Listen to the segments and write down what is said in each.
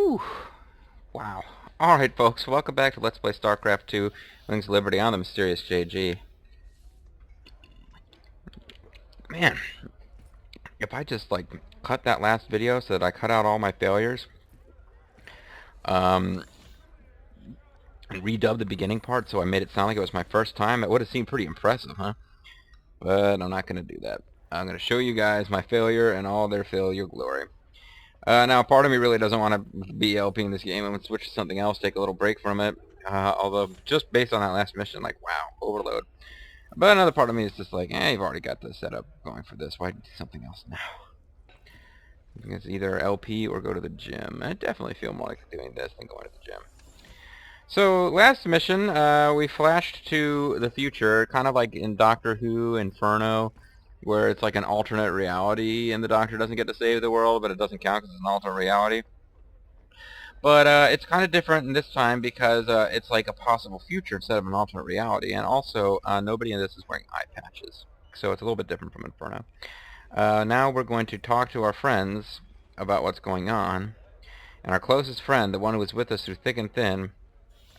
Whew. Wow. Alright, folks, welcome back to Let's Play Starcraft 2 Wings of Liberty on the Mysterious JG. Man, if I just, like, cut that last video so that I cut out all my failures, and redub the beginning part so I made it sound like it was my first time, it would have seemed pretty impressive, huh? But I'm not going to do that. I'm going to show you guys my failure and all their failure glory. Now, part of me really doesn't want to be LPing this game. I'm going to switch to something else, take a little break from it. Although, just based on that last mission, like, wow, overload. But another part of me is just like, you've already got the setup going for this. Why do something else now? I think it's either LP or go to the gym. I definitely feel more like doing this than going to the gym. So, last mission, we flashed to the future, kind of like in Doctor Who, Inferno, where it's like an alternate reality, and the Doctor doesn't get to save the world, but it doesn't count because it's an alternate reality. But it's kind of different in this time because it's like a possible future instead of an alternate reality, and also nobody in this is wearing eye patches, so it's a little bit different from Inferno. Now we're going to talk to our friends about what's going on, and our closest friend, the one who was with us through thick and thin,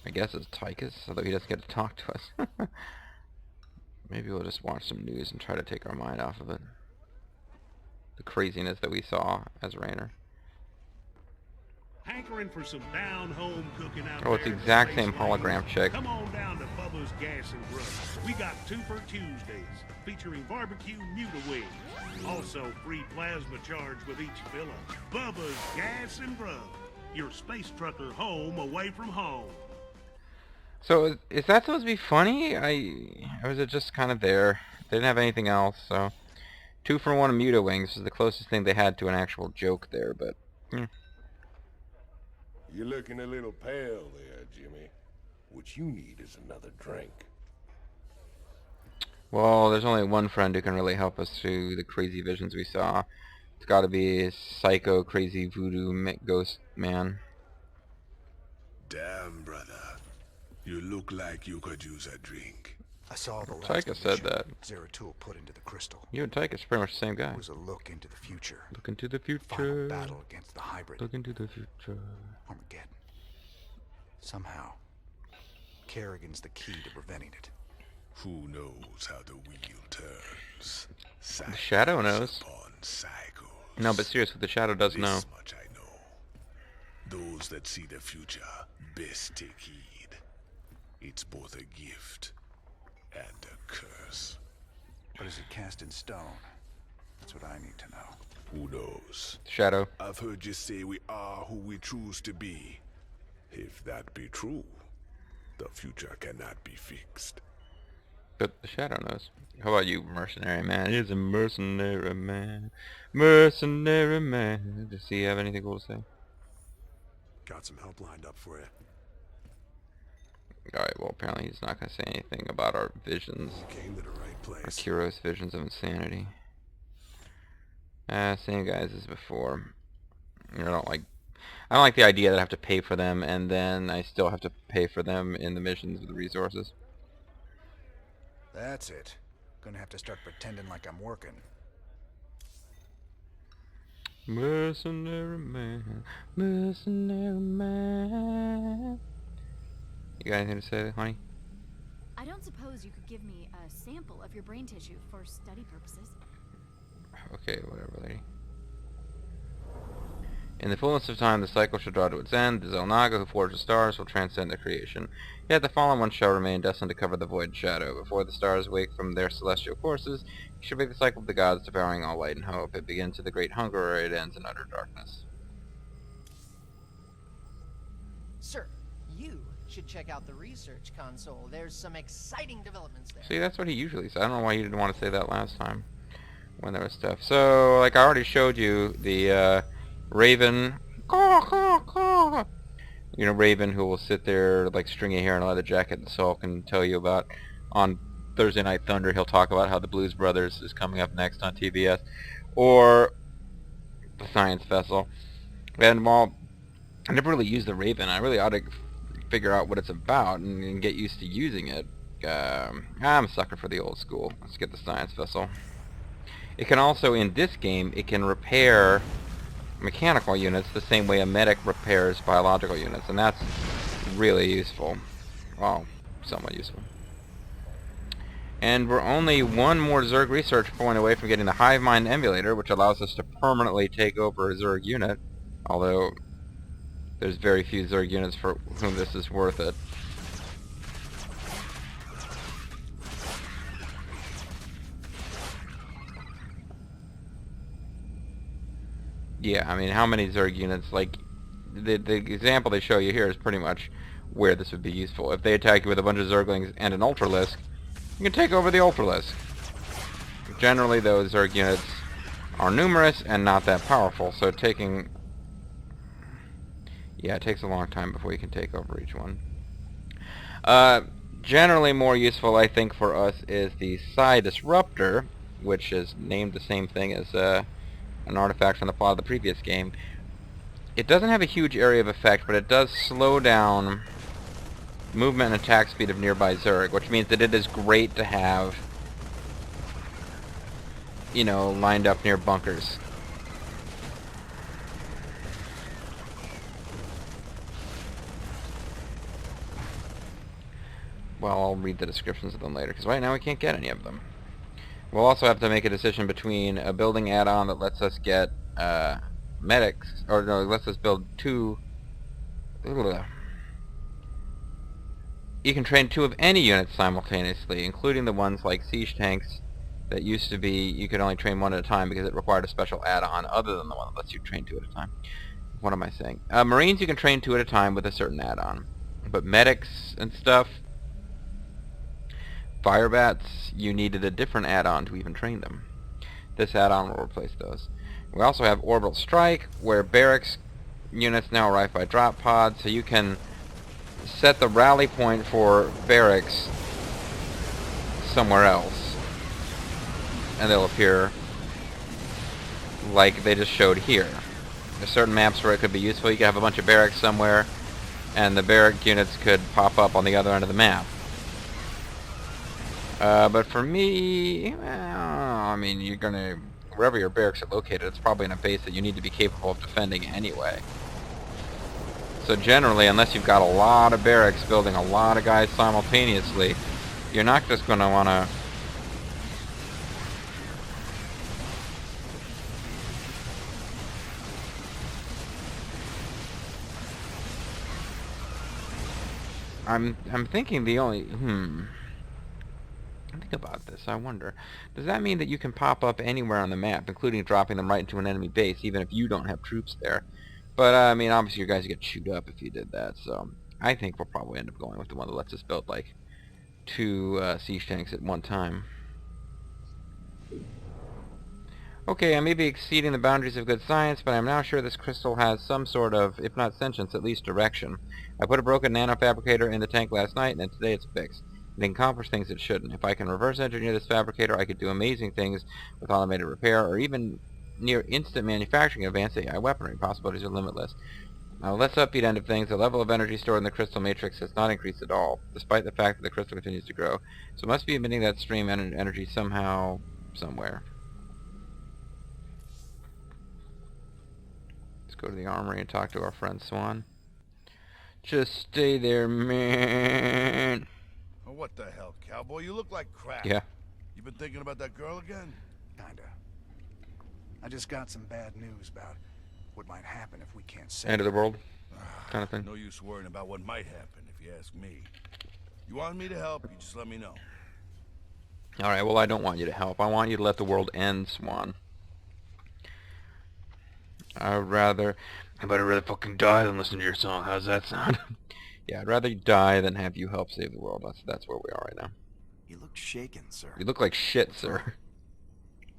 I guess is Tychus, although he doesn't get to talk to us. Maybe we'll just watch some news and try to take our mind off of it. The craziness that we saw as Rainer. Hankering for some down-home cooking out Oh, it's the there in exact Space same Mountain? hologram chick. Come on down to Bubba's Gas and Grub. We got Two for Tuesdays, featuring barbecue Muta wings. Also, free plasma charge with each fill-up. Bubba's Gas and Grub. Your space trucker home away from home. So, is that supposed to be funny? Or was it just kind of there? They didn't have anything else, so... 2 for 1 Muta wings was the closest thing they had to an actual joke there, but... You're looking a little pale there, Jimmy. What you need is another drink. Well, there's only one friend who can really help us through the crazy visions we saw. It's gotta be a psycho, crazy voodoo ghost man. Damn, brother. You look like you could use a drink. I saw the last Tychus said that. Zeratul put into the crystal. You and Tychus are pretty much the same guy. It was a look into the future. Look into the Final future. battle against the hybrid. Look into the future. Armageddon. Somehow, Kerrigan's the key to preventing it. Who knows how the wheel turns? The Shadow knows. Upon cycles. No, but seriously, the Shadow does know. This much I know. Those that see the future best take heed. It's both a gift and a curse. But is it cast in stone? That's what I need to know. Who knows? Shadow. I've heard you say we are who we choose to be. If that be true, the future cannot be fixed. But the Shadow knows. How about you, mercenary man? He's a mercenary man. Mercenary man. Does he have anything cool to say? Got some help lined up for you. Alright, well, apparently he's not going to say anything about our visions. Came to the right Our place. Kuros visions of insanity. Same guys as before. I don't like the idea that I have to pay for them, and then I still have to pay for them in the missions with the resources. That's it. Gonna have to start pretending like I'm working. Mercenary man, mercenary man. You got anything to say, honey? I don't suppose you could give me a sample of your brain tissue for study purposes. Okay, whatever, lady. In the fullness of time, the cycle shall draw to its end. The Zelnaga who forged the stars will transcend their creation. Yet the fallen one shall remain destined to cover the void shadow. Before the stars wake from their celestial courses, it shall be the cycle of the gods devouring all light and hope. It begins with the great hunger, or it ends in utter darkness. Sir, you should check out the research console. There's some exciting developments there. See, that's what he usually says. I don't know why you didn't want to say that last time when there was stuff. So, like I already showed you, the Raven, you know, Raven who will sit there like stringy hair and a leather jacket and sulk and tell you about on Thursday Night Thunder. He'll talk about how the Blues Brothers is coming up next on TBS, or the Science Vessel. And while I never really used the Raven, I really ought to figure out what it's about and get used to using it. I'm a sucker for the old school. Let's get the Science Vessel. It can also, in this game, it can repair mechanical units the same way a medic repairs biological units, and that's really useful. Well, somewhat useful. And we're only one more Zerg research point away from getting the Hive Mind emulator, which allows us to permanently take over a Zerg unit, although there's very few Zerg units for whom this is worth it. Yeah, I mean, how many Zerg units, like, the example they show you here is pretty much where this would be useful. If they attack you with a bunch of Zerglings and an Ultralisk, you can take over the Ultralisk. Generally, those Zerg units are numerous and not that powerful, so taking... Yeah, it takes a long time before you can take over each one. Generally more useful, I think, for us is the Psi Disruptor, which is named the same thing as an artifact from the plot of the previous game. It doesn't have a huge area of effect, but it does slow down movement and attack speed of nearby Zerg, which means that it is great to have, you know, lined up near bunkers. Well, I'll read the descriptions of them later, because right now we can't get any of them. We'll also have to make a decision between a building add-on that lets us get medics, or no, lets us build two... You can train two of any units simultaneously, including the ones like siege tanks that used to be you could only train one at a time because it required a special add-on other than the one that lets you train two at a time. What am I saying? Marines you can train two at a time with a certain add-on. But medics and stuff, fire bats, you needed a different add-on to even train them. This add-on will replace those. We also have Orbital Strike, where barracks units now arrive by drop pods, so you can set the rally point for barracks somewhere else, and they'll appear like they just showed here. There's certain maps where it could be useful. You could have a bunch of barracks somewhere, and the barrack units could pop up on the other end of the map. But for me, well, I mean, you're gonna, wherever your barracks are located, it's probably in a base that you need to be capable of defending anyway. So generally, unless you've got a lot of barracks building a lot of guys simultaneously, you're not just gonna wanna... I'm thinking the only... Think about this, I wonder. Does that mean that you can pop up anywhere on the map, including dropping them right into an enemy base, even if you don't have troops there? But, I mean, obviously you guys get chewed up if you did that, so... I think we'll probably end up going with the one that lets us build, like, two siege tanks at one time. Okay, I may be exceeding the boundaries of good science, but I'm now sure this crystal has some sort of, if not sentience, at least direction. I put a broken nanofabricator in the tank last night, and today it's fixed. It can accomplish things it shouldn't. If I can reverse engineer this fabricator, I could do amazing things with automated repair, or even near instant manufacturing of advanced AI weaponry. Possibilities are limitless. Now, let's upbeat end of things. The level of energy stored in the crystal matrix has not increased at all, despite the fact that the crystal continues to grow. So it must be emitting that stream energy somehow, somewhere. Let's go to the armory and talk to our friend Swan. Just stay there, man. Oh, what the hell, cowboy? You look like crap. Yeah. You been thinking about that girl again? Kinda. I just got some bad news about what might happen if we can't save End of the world kind of thing. No use worrying about what might happen, if you ask me. You want me to help, you just let me know. Alright, well, I don't want you to help. I want you to let the world end, Swan. I'd rather fucking die than listen to your song. How's that sound? Yeah, I'd rather you die than have you help save the world. That's where we are right now. You look shaken, sir. You look like shit, sir.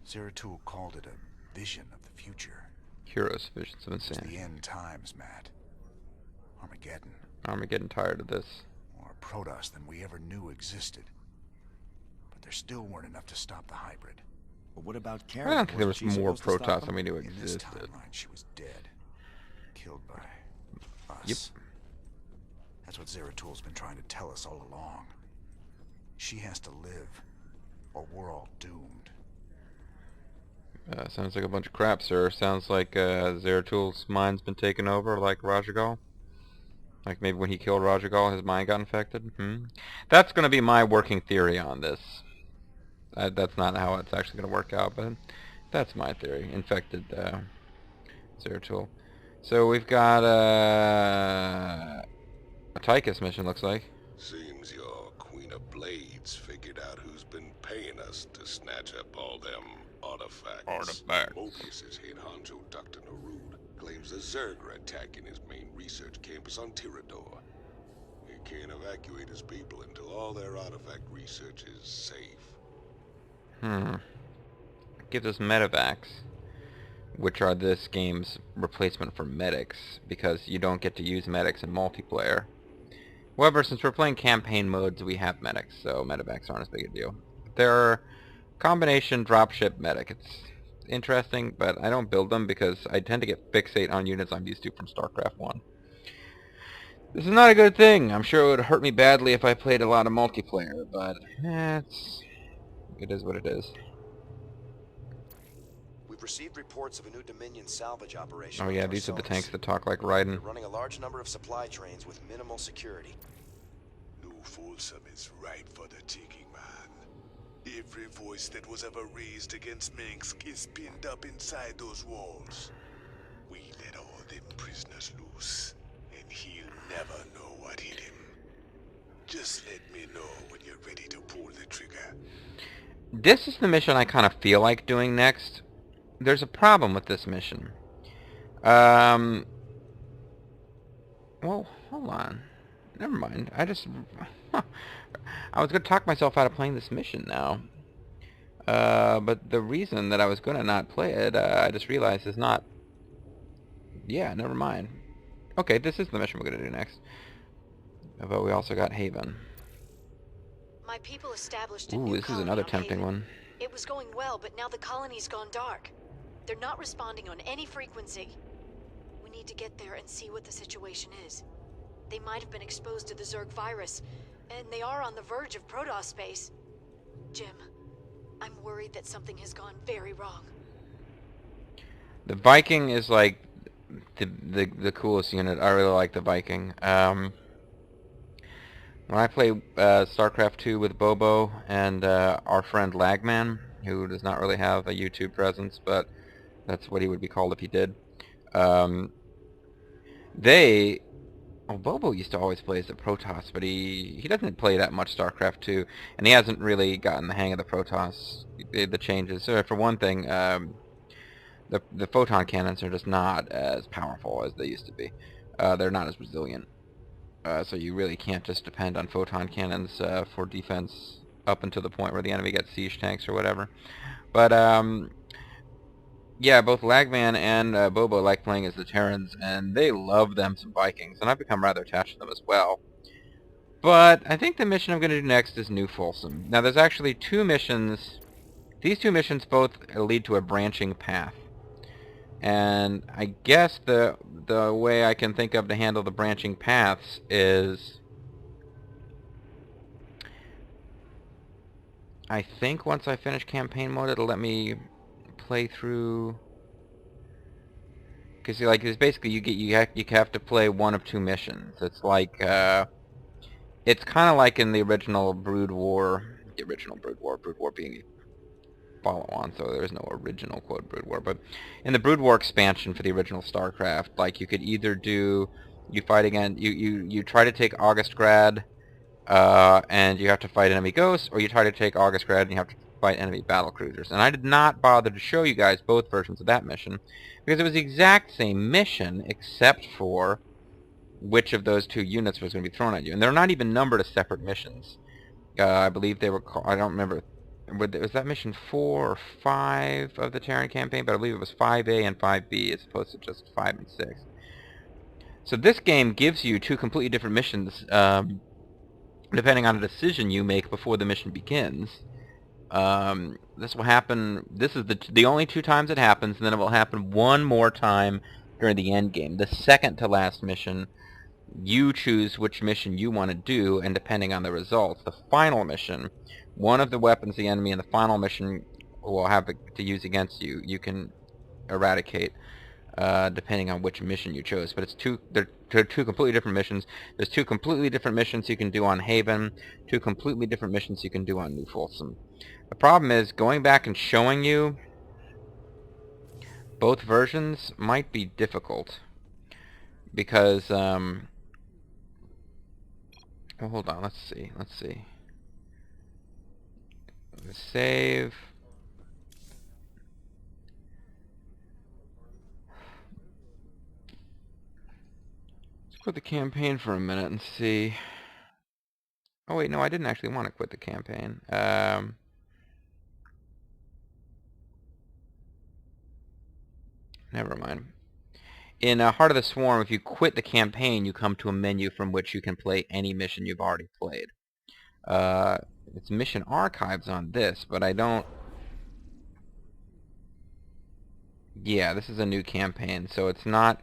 Zeratul called it a vision of the future. Heroes, visions of It's insanity. the end times, Matt. Armageddon. I'm getting tired of this. More Protoss than we ever knew existed. But there still weren't enough to stop the hybrid. But what about I Karen? don't think there was Wasn't she more supposed to stop Protoss than them? we knew In this existed. timeline, she was dead. Killed by us. Yep. That's what Zeratul's been trying to tell us all along. She has to live, or we're all doomed. Sounds like a bunch of crap, sir. Sounds like Zeratul mind's been taken over, like Rajagal. Like maybe when he killed Rajagal, his mind got infected. That's going to be my working theory on this. That's not how it's actually going to work out, but that's my theory. Infected Zeratul. So we've got a Tychus mission, looks like. Seems your Queen of Blades figured out who's been paying us to snatch up all them artifacts. Mobius's head honcho Dr. Narud claims the Zerg are attacking his main research campus on Tirador. He can't evacuate his people until all their artifact research is safe. Gives us medevacs, which are this game's replacement for medics, because you don't get to use medics in multiplayer. However, since we're playing campaign modes, we have medics, so medevacs aren't as big a deal. They're combination dropship medic. It's interesting, but I don't build them because I tend to get fixate on units I'm used to from Starcraft 1. This is not a good thing. I'm sure it would hurt me badly if I played a lot of multiplayer, but it is what it is. We've received reports of a new Dominion salvage operation. Oh yeah, these are the tanks that talk like Raiden. They're running a large number of supply trains with minimal security. New Folsom is right for the taking, man. Every voice that was ever raised against Minsk is pinned up inside those walls. We let all them prisoners loose, and he'll never know what hit him. Just let me know when you're ready to pull the trigger. This is the mission I kind of feel like doing next. There's a problem with this mission. Well, hold on. Never mind. I was going to talk myself out of playing this mission now. But the reason that I was going to not play it, I just realized is not... Yeah, never mind. Okay, this is the mission we're going to do next. But we also got Haven. My people established a Ooh, new this is colony another on tempting Haven. one. It was going well, but now the colony's gone dark. They're not responding on any frequency. We need to get there and see what the situation is. They might have been exposed to the Zerg virus, and they are on the verge of Protoss space. Jim, I'm worried that something has gone very wrong. The Viking is like the coolest unit. I really like the Viking. When I play Starcraft 2 with Bobo and our friend Lagman, who does not really have a YouTube presence, but that's what he would be called if he did. Bobo used to always play as the Protoss, but he doesn't play that much Starcraft 2, and he hasn't really gotten the hang of the Protoss, the changes. So for one thing, the photon cannons are just not as powerful as they used to be. They're not as resilient. So you really can't just depend on photon cannons for defense up until the point where the enemy gets siege tanks or whatever. But yeah, both Lagman and Bobo like playing as the Terrans, and they love them some Vikings, and I've become rather attached to them as well. But I think the mission I'm going to do next is New Folsom. Now there's actually two missions. These two missions both lead to a branching path. And I guess the way I can think of to handle the branching paths is... I think once I finish campaign mode, it'll let me play through... Because like, it's basically you have to play one of two missions. It's like it's kind of like in the original Brood War, Brood War being follow-on, so there is no original quote Brood War, but in the Brood War expansion for the original StarCraft, like you could either do, you fight again, you try to take Augustgrad, and you have to fight enemy ghosts, or you try to take Augustgrad and you have to fight enemy battlecruisers. And I did not bother to show you guys both versions of that mission, because it was the exact same mission, except for which of those two units was going to be thrown at you. And they're not even numbered as separate missions. I believe they were called, I don't remember, was that mission 4 or 5 of the Terran campaign? But I believe it was 5A and 5B as opposed to just 5 and 6. So this game gives you two completely different missions, depending on a decision you make before the mission begins. This will happen, this is the only two times it happens, and then it will happen one more time during the end game. The second to last mission, you choose which mission you want to do, and depending on the results, the final mission, one of the weapons the enemy in the final mission will have to use against you, you can eradicate, depending on which mission you chose. But they're two completely different missions. There's two completely different missions you can do on Haven, two completely different missions you can do on New Folsom. The problem is, going back and showing you both versions might be difficult, because, well, hold on, let's see. Save. Quit the campaign for a minute and see. Oh wait, no, I didn't actually want to quit the campaign. Never mind. In Heart of the Swarm, if you quit the campaign, you come to a menu from which you can play any mission you've already played. It's mission archives on this, but I don't... Yeah, this is a new campaign, so it's not...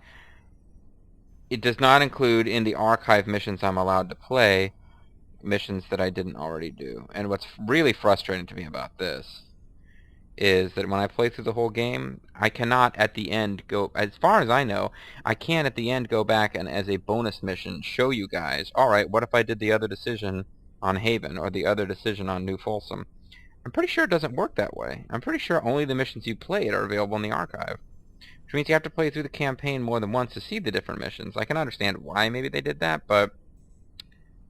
It does not include in the archive missions I'm allowed to play missions that I didn't already do. And what's really frustrating to me about this is that when I play through the whole game, I cannot at the end go, as far as I know, I can't at the end go back and as a bonus mission show you guys, alright, what if I did the other decision on Haven or the other decision on New Folsom? I'm pretty sure it doesn't work that way. I'm pretty sure only the missions you played are available in the archive. Which means you have to play through the campaign more than once to see the different missions. I can understand why maybe they did that, but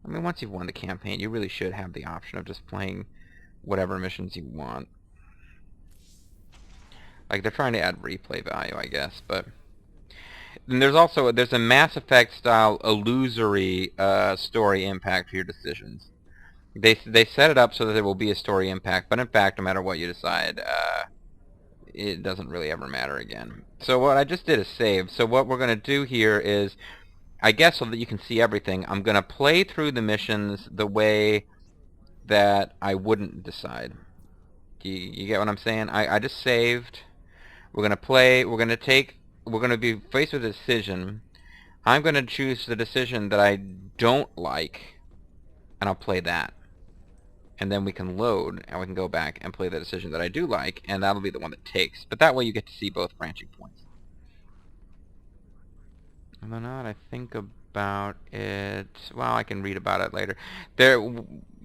I mean, once you've won the campaign, you really should have the option of just playing whatever missions you want. Like, they're trying to add replay value, I guess, but... And there's a Mass Effect style illusory story impact for your decisions. They set it up so that there will be a story impact, but in fact, no matter what you decide, it doesn't really ever matter again. So what I just did is save. So what we're going to do here is, I guess so that you can see everything, I'm going to play through the missions the way that I wouldn't decide. You get what I'm saying? I just saved. We're going to play, we're going to be faced with a decision. I'm going to choose the decision that I don't like, and I'll play that. And then we can load, and we can go back and play the decision that I do like, and that'll be the one that takes. But that way you get to see both branching points. And then now that I think about it, well, I can read about it later.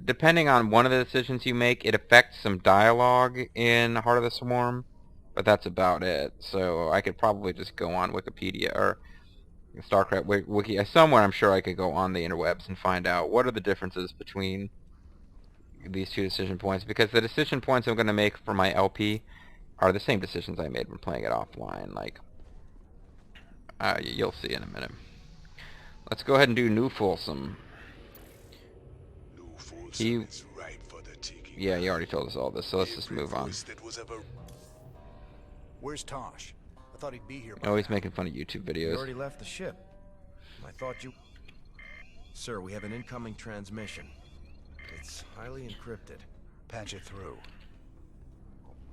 Depending on one of the decisions you make, it affects some dialogue in Heart of the Swarm, but that's about it. So I could probably just go on Wikipedia or Starcraft wiki somewhere. I'm sure I could go on the interwebs and find out what are the differences between these two decision points, because the decision points I'm going to make for my LP are the same decisions I made when playing it offline. Like, you'll see in a minute. Let's go ahead and do New Folsom. New Folsom is right for the taking. Yeah, you already told us all this, so let's just move on. Where's Tosh? I thought he'd be here. Oh, he's making fun of YouTube You videos. already left the ship. I thought you... Sir, we have an incoming transmission. It's highly encrypted. Patch it through.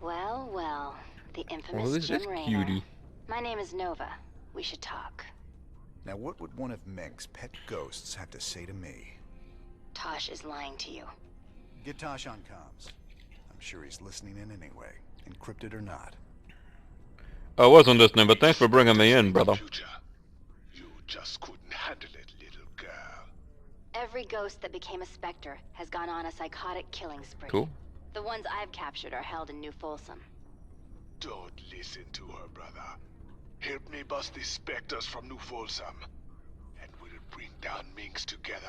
Well, well, the infamous Who's this Jim Raynor. cutie? My name is Nova. We should talk. Now what would one of Mink's pet ghosts have to say to me? Tosh is lying to you. Get Tosh on comms. I'm sure he's listening in anyway, encrypted or not. I wasn't listening, but thanks for bringing me in, brother. You just couldn't handle it, little girl. Every ghost that became a Spectre has gone on a psychotic killing spree. Cool. The ones I've captured are held in New Folsom. Don't listen to her, brother. Help me bust these specters from New Folsom, and we'll bring down Minx together.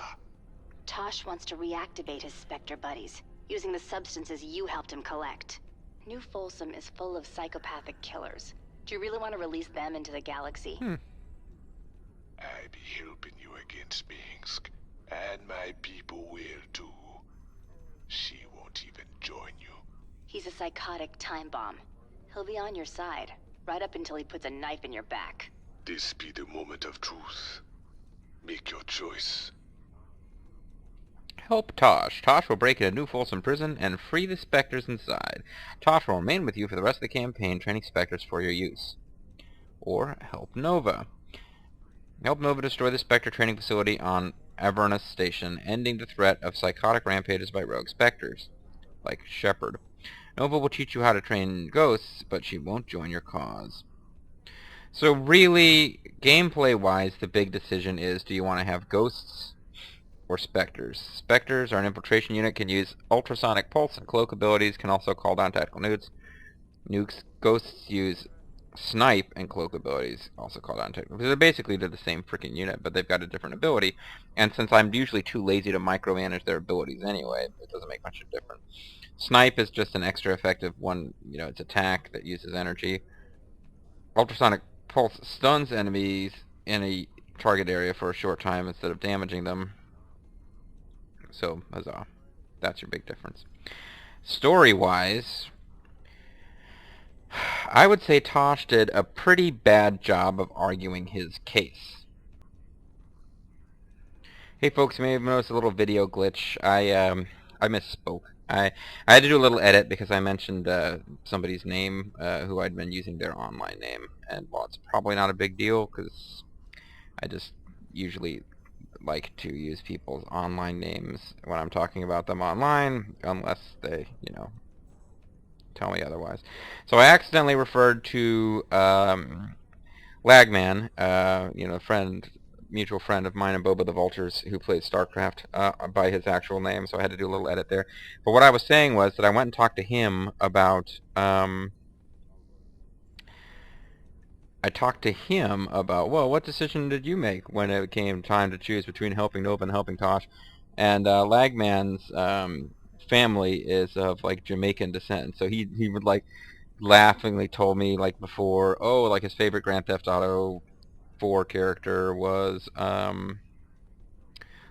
Tosh wants to reactivate his Spectre buddies, using the substances you helped him collect. New Folsom is full of psychopathic killers. Do you really want to release them into the galaxy? I be helping you against Minsk, and my people will too. She won't even join you. He's a psychotic time bomb. He'll be on your side, right up until he puts a knife in your back. This be the moment of truth. Make your choice. Help Tosh. Tosh will break into New Folsom Prison and free the Spectres inside. Tosh will remain with you for the rest of the campaign, training Spectres for your use. Or help Nova. Help Nova destroy the Spectre training facility on Avernus Station, ending the threat of psychotic rampages by rogue Spectres, like Shepard. Nova will teach you how to train ghosts, but she won't join your cause. So really, gameplay-wise, the big decision is, do you want to have ghosts or specters? Specters are an infiltration unit, can use ultrasonic pulse and cloak abilities, can also call down tactical nukes. Ghosts use snipe and cloak abilities, also call down tactical. They're basically the same freaking unit, but they've got a different ability. And since I'm usually too lazy to micromanage their abilities anyway, it doesn't make much of a difference. Snipe is just an extra effective one, it's attack that uses energy. Ultrasonic pulse stuns enemies in a target area for a short time instead of damaging them. So, huzzah. That's your big difference. Story-wise, I would say Tosh did a pretty bad job of arguing his case. Hey folks, you may have noticed a little video glitch. I misspoke. I had to do a little edit because I mentioned somebody's name who I'd been using their online name, and while it's probably not a big deal because I just usually like to use people's online names when I'm talking about them online, unless they, tell me otherwise. So I accidentally referred to Lagman, mutual friend of mine and Boba the Vultures, who plays Starcraft, by his actual name, so I had to do a little edit there. But what I was saying was that I went and talked to him about, well, what decision did you make when it came time to choose between helping Nova and helping Tosh? And Lagman's family is of, like, Jamaican descent, so he would, like, laughingly told me, like, before, like, his favorite Grand Theft Auto 4 character was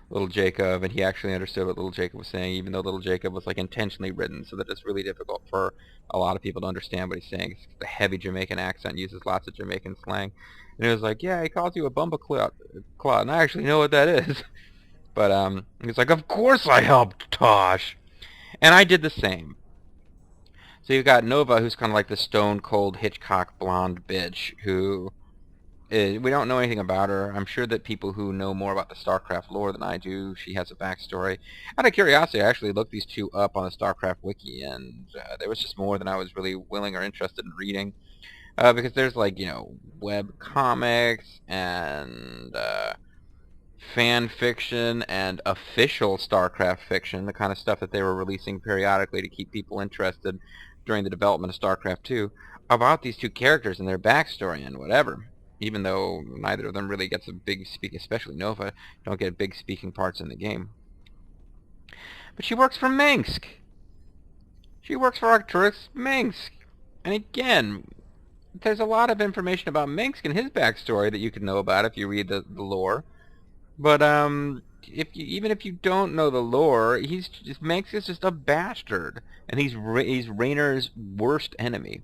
Little Jacob, and he actually understood what Little Jacob was saying, even though Little Jacob was, like, intentionally written so that it's really difficult for a lot of people to understand what he's saying. It's the heavy Jamaican accent, uses lots of Jamaican slang. And it was like, yeah, he calls you a bumbaclot, and I actually know what that is. But he's like, of course I helped Tosh! And I did the same. So you've got Nova, who's kind of like the stone-cold Hitchcock blonde bitch, who we don't know anything about her. I'm sure that people who know more about the StarCraft lore than I do, she has a backstory. Out of curiosity, I actually looked these two up on the StarCraft wiki, and there was just more than I was really willing or interested in reading. Because there's, like, web comics and fan fiction and official StarCraft fiction, the kind of stuff that they were releasing periodically to keep people interested during the development of StarCraft 2, about these two characters and their backstory and whatever. Even though neither of them really gets a big speak, especially Nova, don't get big speaking parts in the game. But she works for Minsk. She works for Arcturus Minsk. And again, there's a lot of information about Minsk and his backstory that you can know about if you read the lore. But even if you don't know the lore, Minsk is just a bastard, and he's Raynor's worst enemy.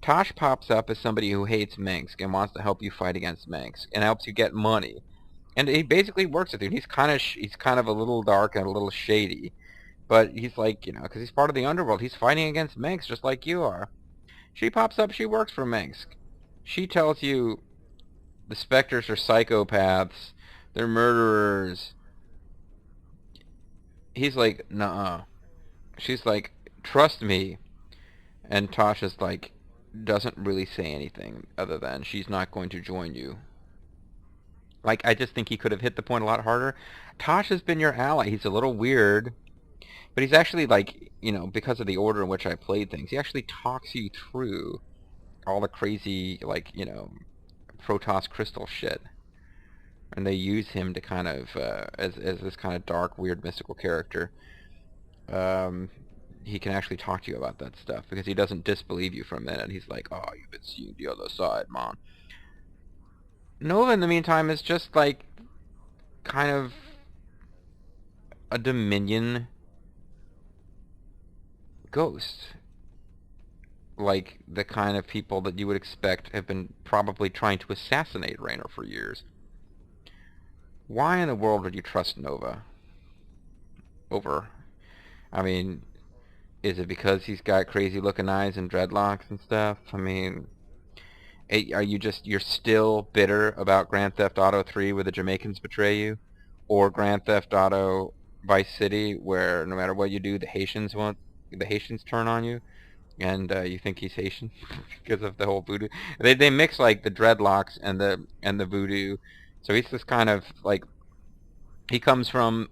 Tosh pops up as somebody who hates Minsk and wants to help you fight against Minsk and helps you get money, and he basically works with you. He's kind of a little dark and a little shady, but he's like, because he's part of the underworld. He's fighting against Minsk just like you are. She pops up. She works for Minsk. She tells you the Spectres are psychopaths. They're murderers. He's like, nuh-uh. She's like, trust me. And Tasha's like, doesn't really say anything other than she's not going to join you. Like, I just think he could have hit the point a lot harder. Tasha's been your ally. He's a little weird, but he's actually, like, because of the order in which I played things, he actually talks you through all the crazy, like, Protoss crystal shit. And they use him to kind of, as this kind of dark, weird, mystical character. He can actually talk to you about that stuff, because he doesn't disbelieve you for a minute. He's like, oh, you've been seeing the other side, man. Nova, in the meantime, is just, like, kind of a Dominion ghost. Like, the kind of people that you would expect have been probably trying to assassinate Raynor for years. Why in the world would you trust Nova? I mean, is it because he's got crazy looking eyes and dreadlocks and stuff? I mean, are you're still bitter about Grand Theft Auto 3 where the Jamaicans betray you? Or Grand Theft Auto Vice City where no matter what you do, the Haitians turn on you? and you think he's Haitian because of the whole voodoo. They mix like the dreadlocks and the voodoo, so he's this kind of like he comes from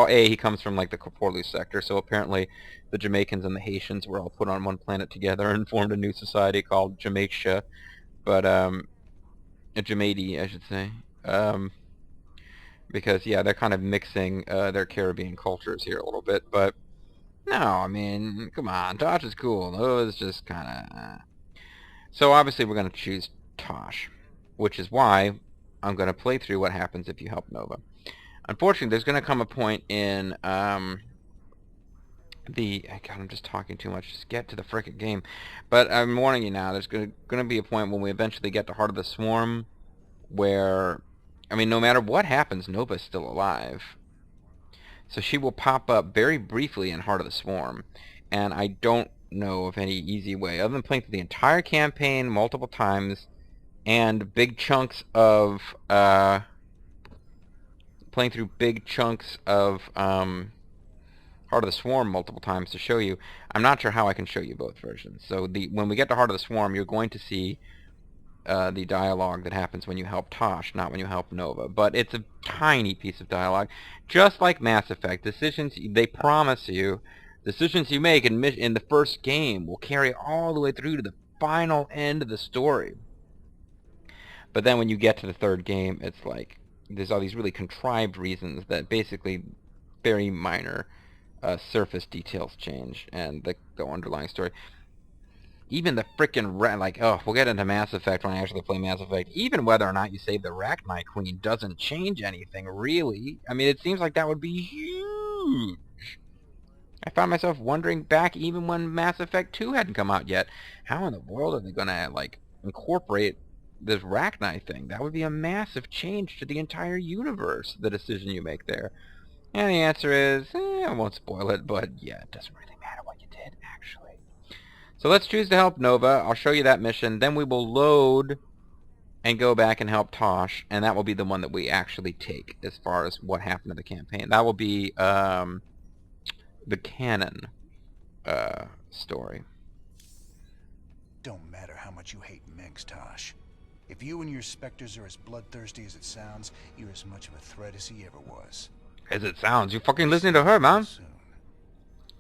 he comes from like the Kaporlu sector. So apparently, the Jamaicans and the Haitians were all put on one planet together and formed a new society called Jamaica, but Jamaidi, I should say. Because yeah, they're kind of mixing their Caribbean cultures here a little bit, but no, I mean, come on, Tosh is cool. Nova's just kind of... So obviously we're going to choose Tosh, which is why I'm going to play through what happens if you help Nova. Unfortunately, there's going to come a point in God, I'm just talking too much. Just get to the frickin' game. But I'm warning you now, there's going to be a point when we eventually get to Heart of the Swarm where, I mean, no matter what happens, Nova's still alive. So she will pop up very briefly in Heart of the Swarm, and I don't know of any easy way, other than playing through the entire campaign multiple times, and playing through big chunks of Heart of the Swarm multiple times to show you. I'm not sure how I can show you both versions. So when we get to Heart of the Swarm, you're going to see the dialogue that happens when you help Tosh, not when you help Nova. But it's a tiny piece of dialogue. Just like Mass Effect, they promise you, decisions you make in the first game will carry all the way through to the final end of the story. But then when you get to the third game, it's like, there's all these really contrived reasons that basically very minor surface details change, and the underlying story. Even the frickin' we'll get into Mass Effect when I actually play Mass Effect. Even whether or not you save the Rachni Queen doesn't change anything, really. I mean, it seems like that would be huge. I found myself wondering back even when Mass Effect 2 hadn't come out yet, how in the world are they gonna, like, incorporate this Rachni thing? That would be a massive change to the entire universe, the decision you make there. And the answer is, I won't spoil it, but yeah, it doesn't really matter what you did, actually. So let's choose to help Nova. I'll show you that mission. Then we will load and go back and help Tosh, and that will be the one that we actually take as far as what happened in the campaign. That will be the canon story. Don't matter how much you hate Minx, Tosh. If you and your specters are as bloodthirsty as it sounds, you're as much of a threat as he ever was. As it sounds. You fucking listening to her, man.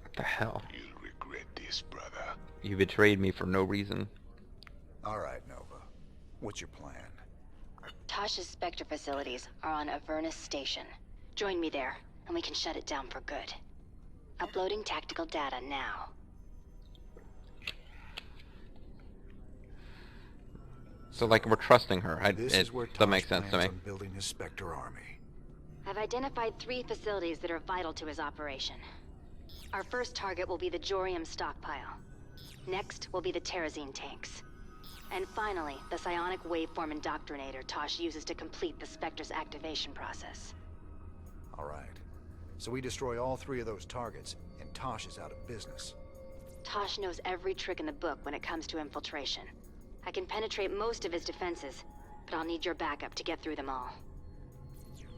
What the hell? You'll regret this, brother. You betrayed me for no reason. Alright, Nova. What's your plan? Tosh's Spectre facilities are on Avernus Station. Join me there, and we can shut it down for good. Uploading tactical data now. So, like, we're trusting her. That makes sense to me. Building his Spectre army. I've identified 3 facilities that are vital to his operation. Our first target will be the Jorium stockpile. Next will be the Terrazine tanks. And finally, the psionic waveform indoctrinator Tosh uses to complete the Spectre's activation process. Alright. So we destroy all 3 of those targets, and Tosh is out of business. Tosh knows every trick in the book when it comes to infiltration. I can penetrate most of his defenses, but I'll need your backup to get through them all.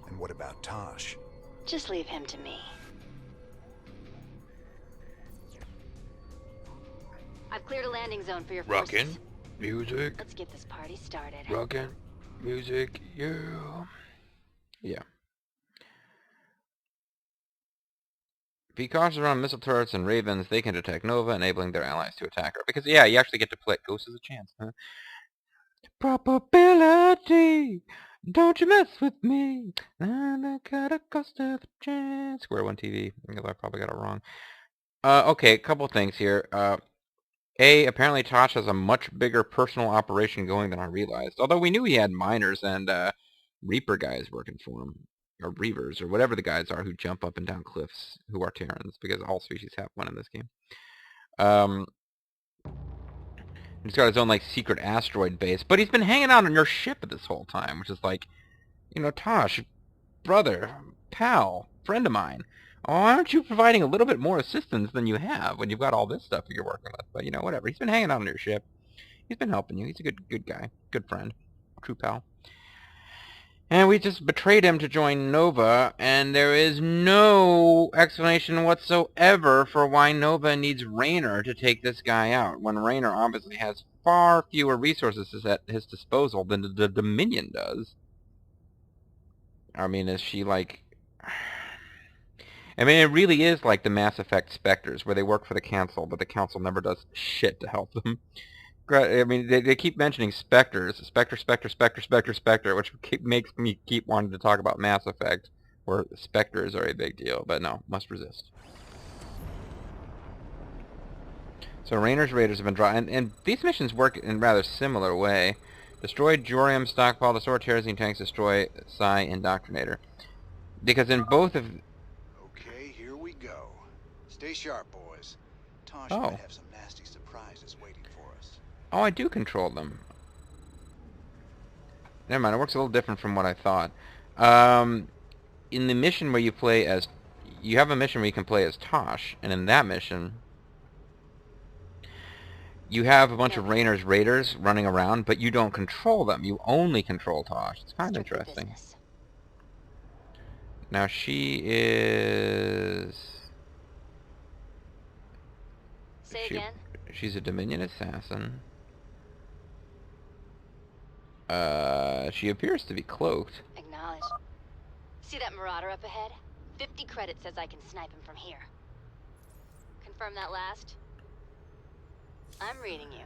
And what about Tosh? Just leave him to me. I've cleared a landing zone for your forces. Rockin' music. Let's get this party started. Rockin' music, yeah. Yeah. Be cautious around missile turrets and ravens. They can detect Nova, enabling their allies to attack her. Because, yeah, you actually get to play Ghost as a chance, huh? Probability! Don't you mess with me! And I got a ghost of a chance. Square One TV. I probably got it wrong. Okay, a couple things here. Apparently Tosh has a much bigger personal operation going than I realized. Although we knew he had miners and Reaper guys working for him. Or Reavers, or whatever the guys are who jump up and down cliffs, who are Terrans, because all species have one in this game. He's got his own, like, secret asteroid base, but he's been hanging out on your ship this whole time, which is like, you know, Tosh, brother, pal, friend of mine, why aren't you providing a little bit more assistance than you have when you've got all this stuff that you're working with? But, you know, whatever. He's been hanging out on your ship. He's been helping you. He's a good guy. Good friend. True pal. And we just betrayed him to join Nova, and there is no explanation whatsoever for why Nova needs Raynor to take this guy out, when Raynor obviously has far fewer resources at his disposal than the Dominion does. I mean, is she like... I mean, it really is like the Mass Effect Spectres, where they work for the Council, but the Council never does shit to help them. I mean, they keep mentioning Spectres. Spectre, Spectre, Spectre, Spectre, Spectre, which makes me keep wanting to talk about Mass Effect, where Spectres are a big deal, but no, must resist. So Raynor's Raiders have been drawn, and these missions work in a rather similar way. Destroy Jorium stockpile, destroy Terrazine tanks, destroy Psi Indoctrinator. Because in both of... Okay, here we go. Stay sharp, boys. Tosh Oh. might have some nasty surprises waiting for us. Oh, I do control them. Never mind, it works a little different from what I thought. In the mission where you play as... You have a mission where you can play as Tosh, and in that mission... You have a bunch of Raynor's Raiders running around, but you don't control them. You only control Tosh. It's kind of interesting. Now she is... Say again? She's a Dominion assassin. She appears to be cloaked. Acknowledge. See that marauder up ahead? 50 credits says I can snipe him from here. Confirm that last? I'm reading you.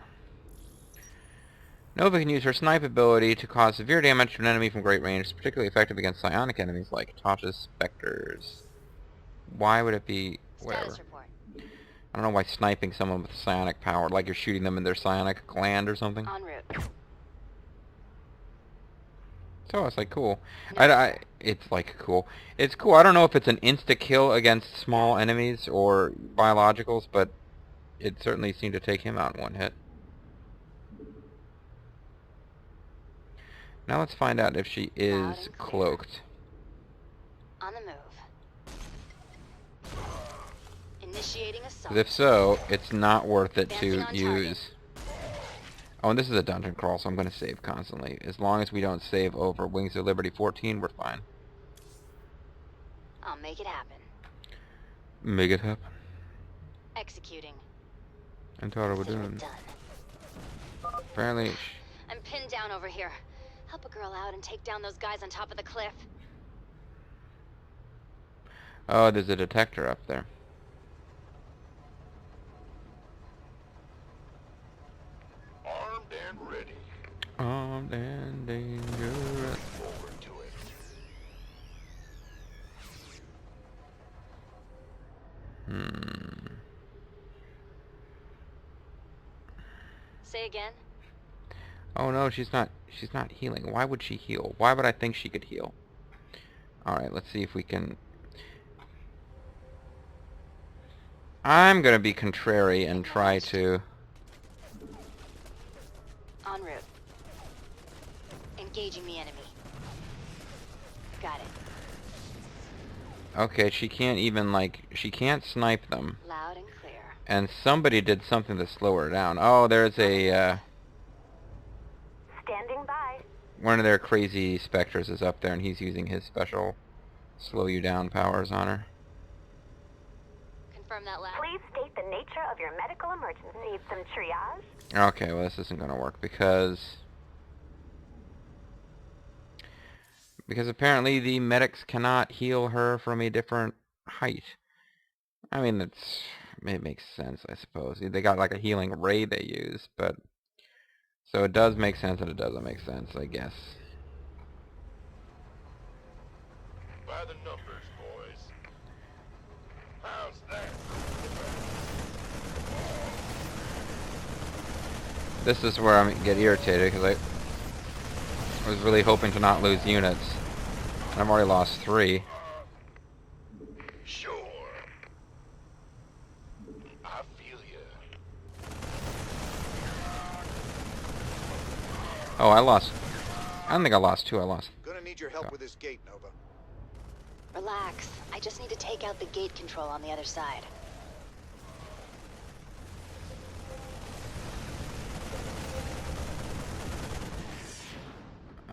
Nova can use her snipe ability to cause severe damage to an enemy from great range. It's particularly effective against psionic enemies like Tosh's Spectres. Why would it be... whatever. Status report. I don't know why sniping someone with psionic power, like you're shooting them in their psionic gland or something. En route. So it's like cool. It's like cool. It's cool. I don't know if it's an insta-kill against small enemies or biologicals, but it certainly seemed to take him out in one hit. Now let's find out if she is cloaked. On the move. Initiating assault. 'Cause if so, it's not worth it Advancing to on target. use. Oh, and this is a dungeon crawl, so I'm going to save constantly. As long as we don't save over Wings of Liberty 14, we're fine. I'll make it happen. Make it happen. Executing. And what we're doing. Done. Apparently... I'm pinned down over here. Help a girl out and take down those guys on top of the cliff. Oh, there's a detector up there. Armed and ready. Armed and dangerous. Forward to it. Say again? Oh no, she's not healing. Why would she heal? Why would I think she could heal? Alright, let's see if we can... I'm gonna be contrary and try to... En route. Engaging the enemy. Got it. Okay, she can't even, like... She can't snipe them. Loud and clear. And somebody did something to slow her down. Oh, there's a, Standing by. one of their crazy specters is up there, and he's using his special slow you down powers on her. Confirm that last. Please state the nature of your medical emergency. Need some triage? Okay, well this isn't going to work because apparently the medics cannot heal her from a different height. I mean, it makes sense, I suppose. They got like a healing ray they use, but so it does make sense and it doesn't make sense, I guess. By the numbers, boys. How's that? This is where I get irritated because I was really hoping to not lose units. And I've already lost 3. Sure. I feel you. Oh, I lost. I don't think I lost 2. I lost. Gonna need your help with this gate, Nova. Relax. I just need to take out the gate control on the other side.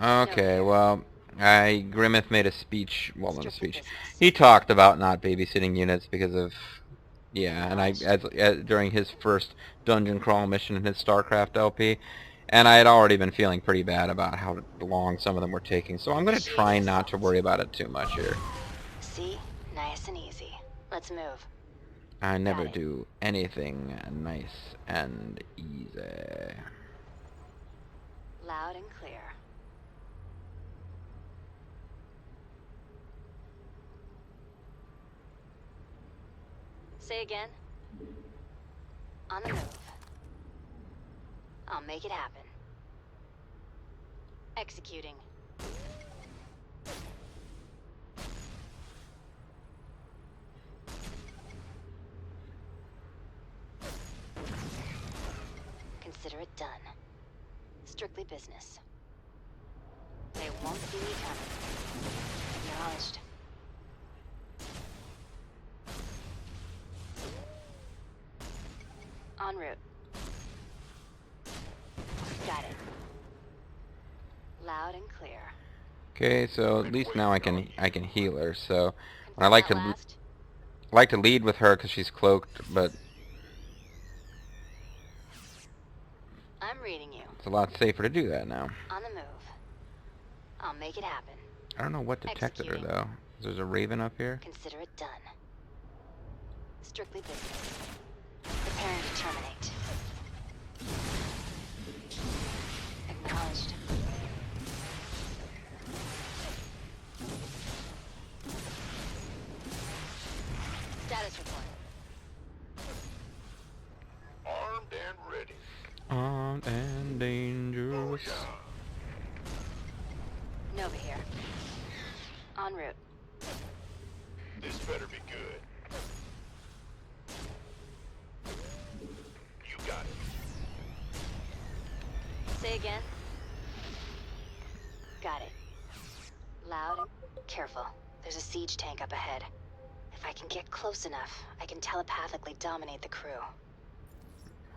Okay, well, Grimmeth made a speech, well, not a speech. He talked about not babysitting units because of, yeah, and during his first dungeon crawl mission in his Starcraft LP, and I had already been feeling pretty bad about how long some of them were taking, so I'm going to try not to worry about it too much here. See? Nice and easy. Let's move. I never do anything nice and easy. Loud and clear. Say again. On the move. I'll make it happen. Executing. Consider it done. Strictly business. They won't see me coming. Acknowledged. En route. Got it. Loud and clear. Okay, so at least now I can heal her. So I like to lead with her because she's cloaked, but I'm reading you. it's a lot safer to do that now. On the move. I'll make it happen. I don't know what detected her though. There's a raven up here. Consider it done. Strictly business. Preparing to terminate. Acknowledged. Status report. Armed and ready. Armed and dangerous. Nova here. En route. This better be good. You got it. Say again. Got it. Loud and careful. There's a siege tank up ahead. If I can get close enough, I can telepathically dominate the crew.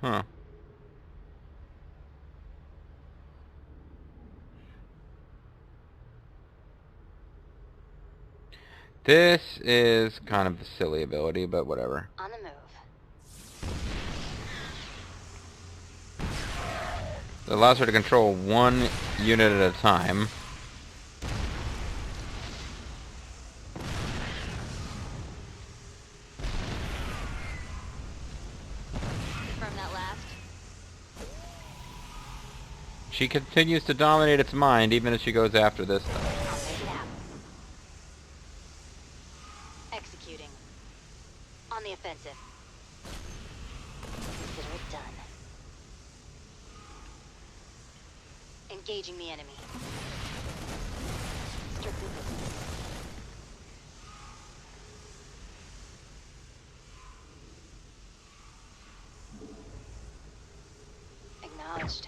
Huh. This is kind of a silly ability, but whatever. On the move. It allows her to control one unit at a time. Confirm that last. She continues to dominate its mind even as she goes after this stuff. I'll make it happen. Executing. On the offensive. Consider it done. Engaging the enemy. Strictly business. Acknowledged.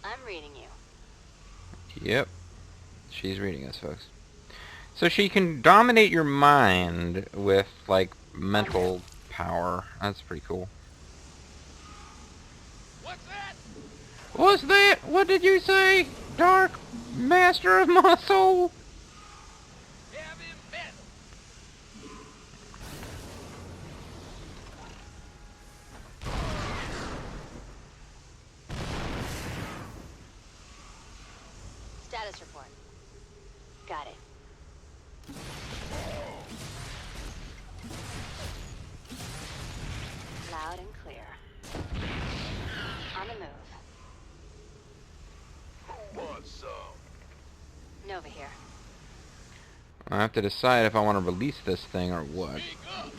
I'm reading you. Yep. She's reading us, folks. So she can dominate your mind with, like, mental power. That's pretty cool. What's that? What's that? What did you say? Dark Master of my soul? Have him met. Status report. Got it. Loud and clear. On the move. Who wants some? Nova here. I have to decide if I want to release this thing or what. Speak up.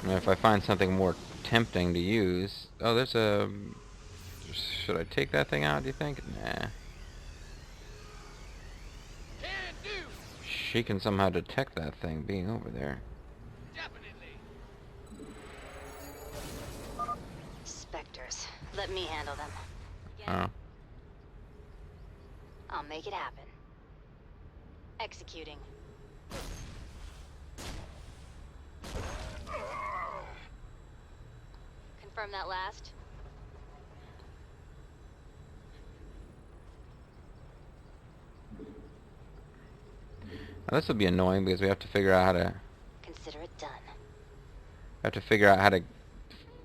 I mean, if I find something more tempting to use. Oh, there's a... Should I take that thing out, do you think? Nah. Can do. She can somehow detect that thing being over there. Definitely. Spectres. Let me handle them. Oh. I'll make it happen. Executing. Confirm that last. Now, this will be annoying because we have to figure out how to... Consider it done. Have to figure out how to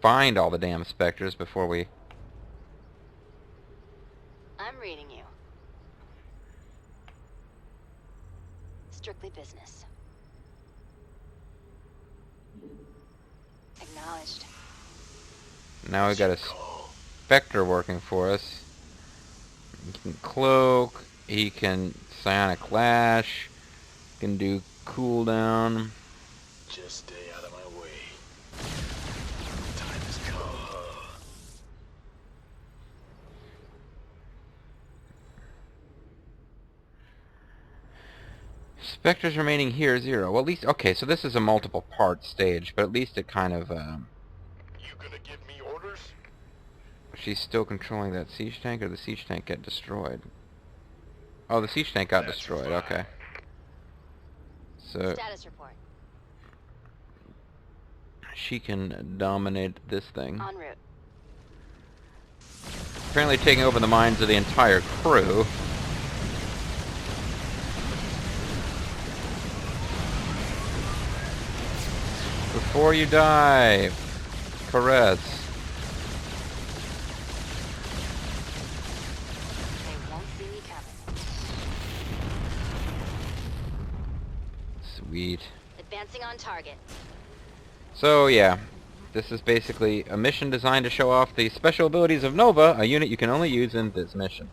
find all the damn specters before we... I'm reading you. Strictly business. Acknowledged. Now we've got a specter working for us. He can cloak, he can psionic lash, can do cooldown. Just stay out of my way. Time has come. Specters remaining here, 0. Well, at least, okay, so this is a multiple part stage, but at least it kind of, You gonna give me orders? she's still controlling that siege tank, or the siege tank got destroyed? Oh, the siege tank got destroyed, okay. So, Status report. she can dominate this thing. En route. Apparently taking over the minds of the entire crew. Before you die, caress. They won't see me coming. Sweet. Advancing on target. So yeah, this is basically a mission designed to show off the special abilities of Nova, a unit you can only use in this mission.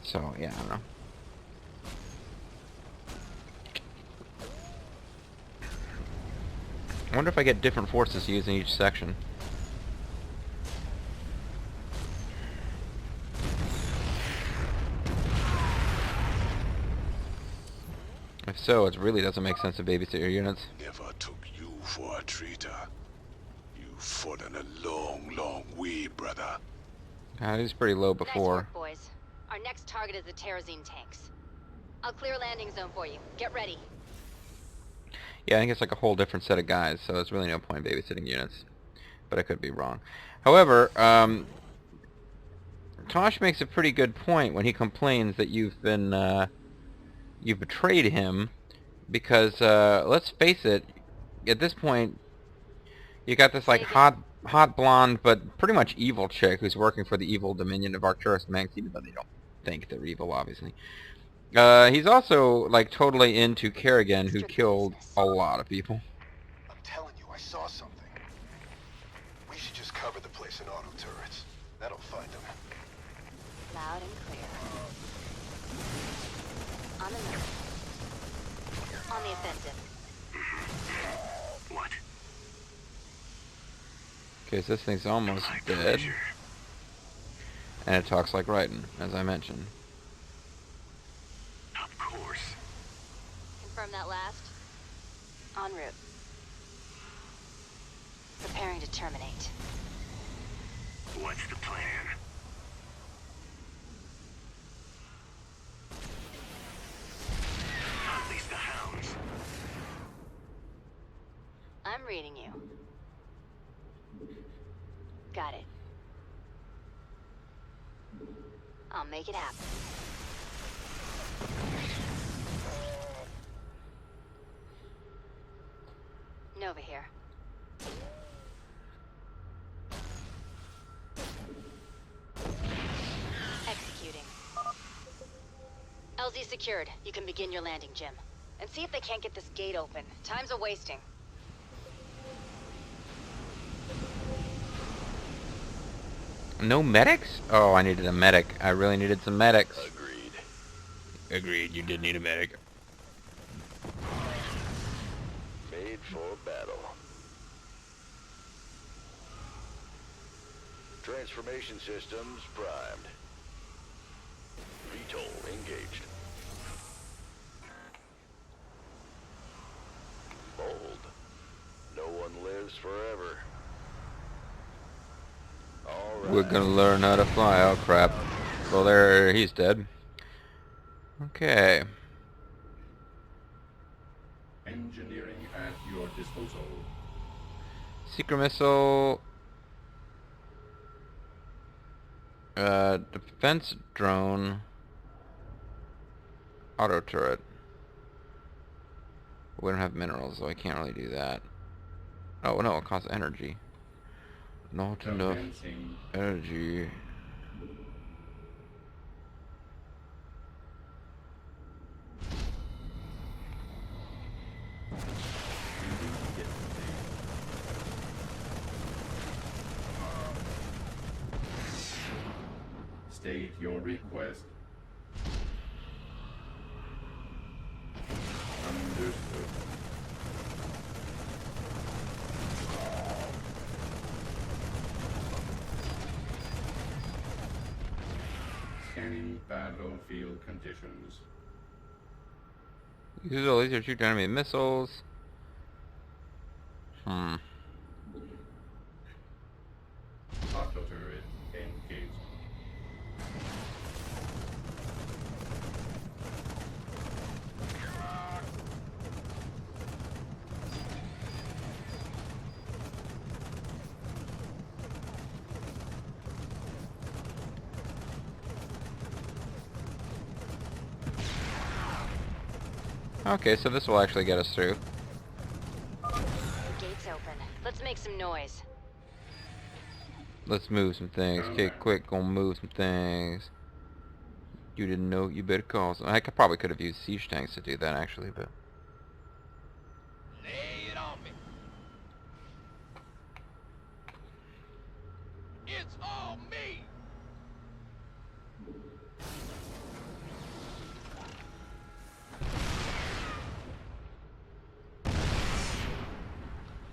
So yeah, I don't know. I wonder if I get different forces used in each section. If so, it really doesn't make sense to babysit your units. Never took you for a traitor. You've fallen a long, long way, brother. He was pretty low before. Nice work, boys. Our next target is the Terrazine tanks. I'll clear a landing zone for you. Get ready. Yeah, I think it's like a whole different set of guys, so there's really no point in babysitting units. But I could be wrong. However, Tosh makes a pretty good point when he complains that you've been, you've betrayed him, because, let's face it, at this point, you got this, like, hot blonde, but pretty much evil chick who's working for the evil Dominion of Arcturus Manx, even though they don't think they're evil, obviously. He's also, like, totally into Kerrigan, who killed a lot of people. I'm telling you, I saw something. We should just cover the place in auto turrets. That'll find them. Loud and clear. On the move. On the offensive. What? Okay, so this thing's almost dead. And it talks like Raiden, as I mentioned. Of course. Confirm that last. En route. Preparing to terminate. What's the plan? Unleash the hounds. I'm reading you. Got it. I'll make it happen. Nova here. Executing. LZ secured. You can begin your landing, Jim. And see if they can't get this gate open. Time's a-wasting. No medics? Oh, I needed a medic. I really needed some medics. Agreed. Agreed, you did need a medic. Made for battle. Transformation systems primed. VTOL engaged. Bold. No one lives forever. All right. We're gonna learn how to fly. Oh crap. Well, there, he's dead. Okay. Engineering at your disposal. Secret missile. Defense drone. Auto turret. We don't have minerals, so I can't really do that. Oh no, it costs energy. Not enough energy. State your request. Understood. Scanning battlefield conditions. Use a laser to shoot enemy missiles. Auto turret engaged. Okay, so this will actually get us through. The gate's open. Let's make some noise. Let's move some things. Okay, quick, gonna move some things. You didn't know, you better call some. Probably could have used siege tanks to do that actually, but Lay it on me. It's all me.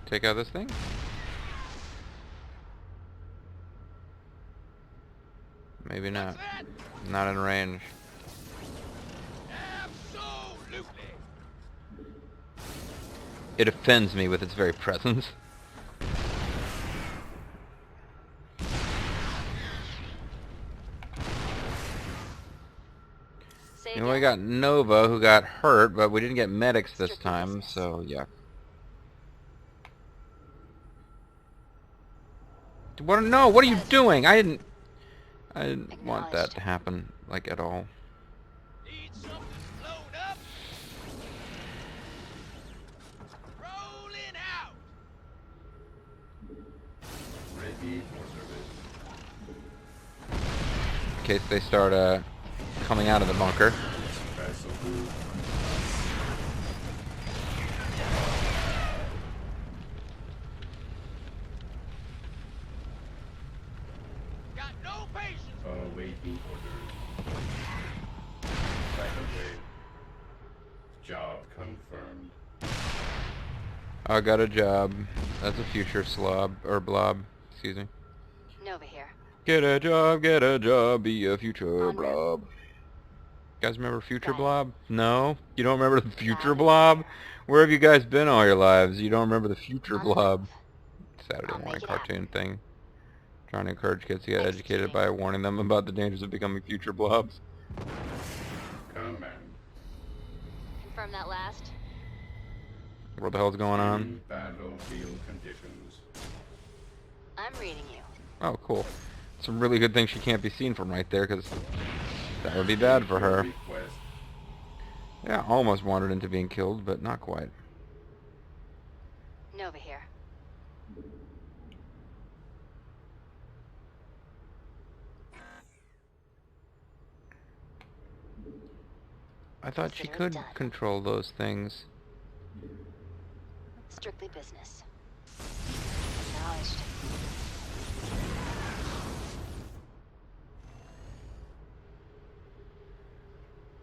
take out this thing. Maybe not. Not in range. Absolutely. It offends me with its very presence. And we got Nova, who got hurt, but we didn't get medics this time, so yeah. What? No, what are you doing? I didn't want that to happen, like, at all. Need something blown up? Rolling out. Ready for service. In case they start coming out of the bunker. Vessel move. Got no patience. Awaiting orders. Right away. Job confirmed. I got a job. That's a future blob. Excuse me. Nova here. Get a job, be a future blob. You guys remember Future Blob? No? You don't remember the Future Blob? Where have you guys been all your lives? You don't remember the Future Blob? Saturday morning cartoon thing. Trying to encourage kids to get educated by warning them about the dangers of becoming future blobs. Command. Confirm that last. What the hell's going on? Battlefield conditions. I'm reading you. Oh, cool. Some really good things she can't be seen from right there, because that would be bad for her. Yeah, almost wandered into being killed, but not quite. Nova here. I thought she could control those things. Strictly business. Acknowledged.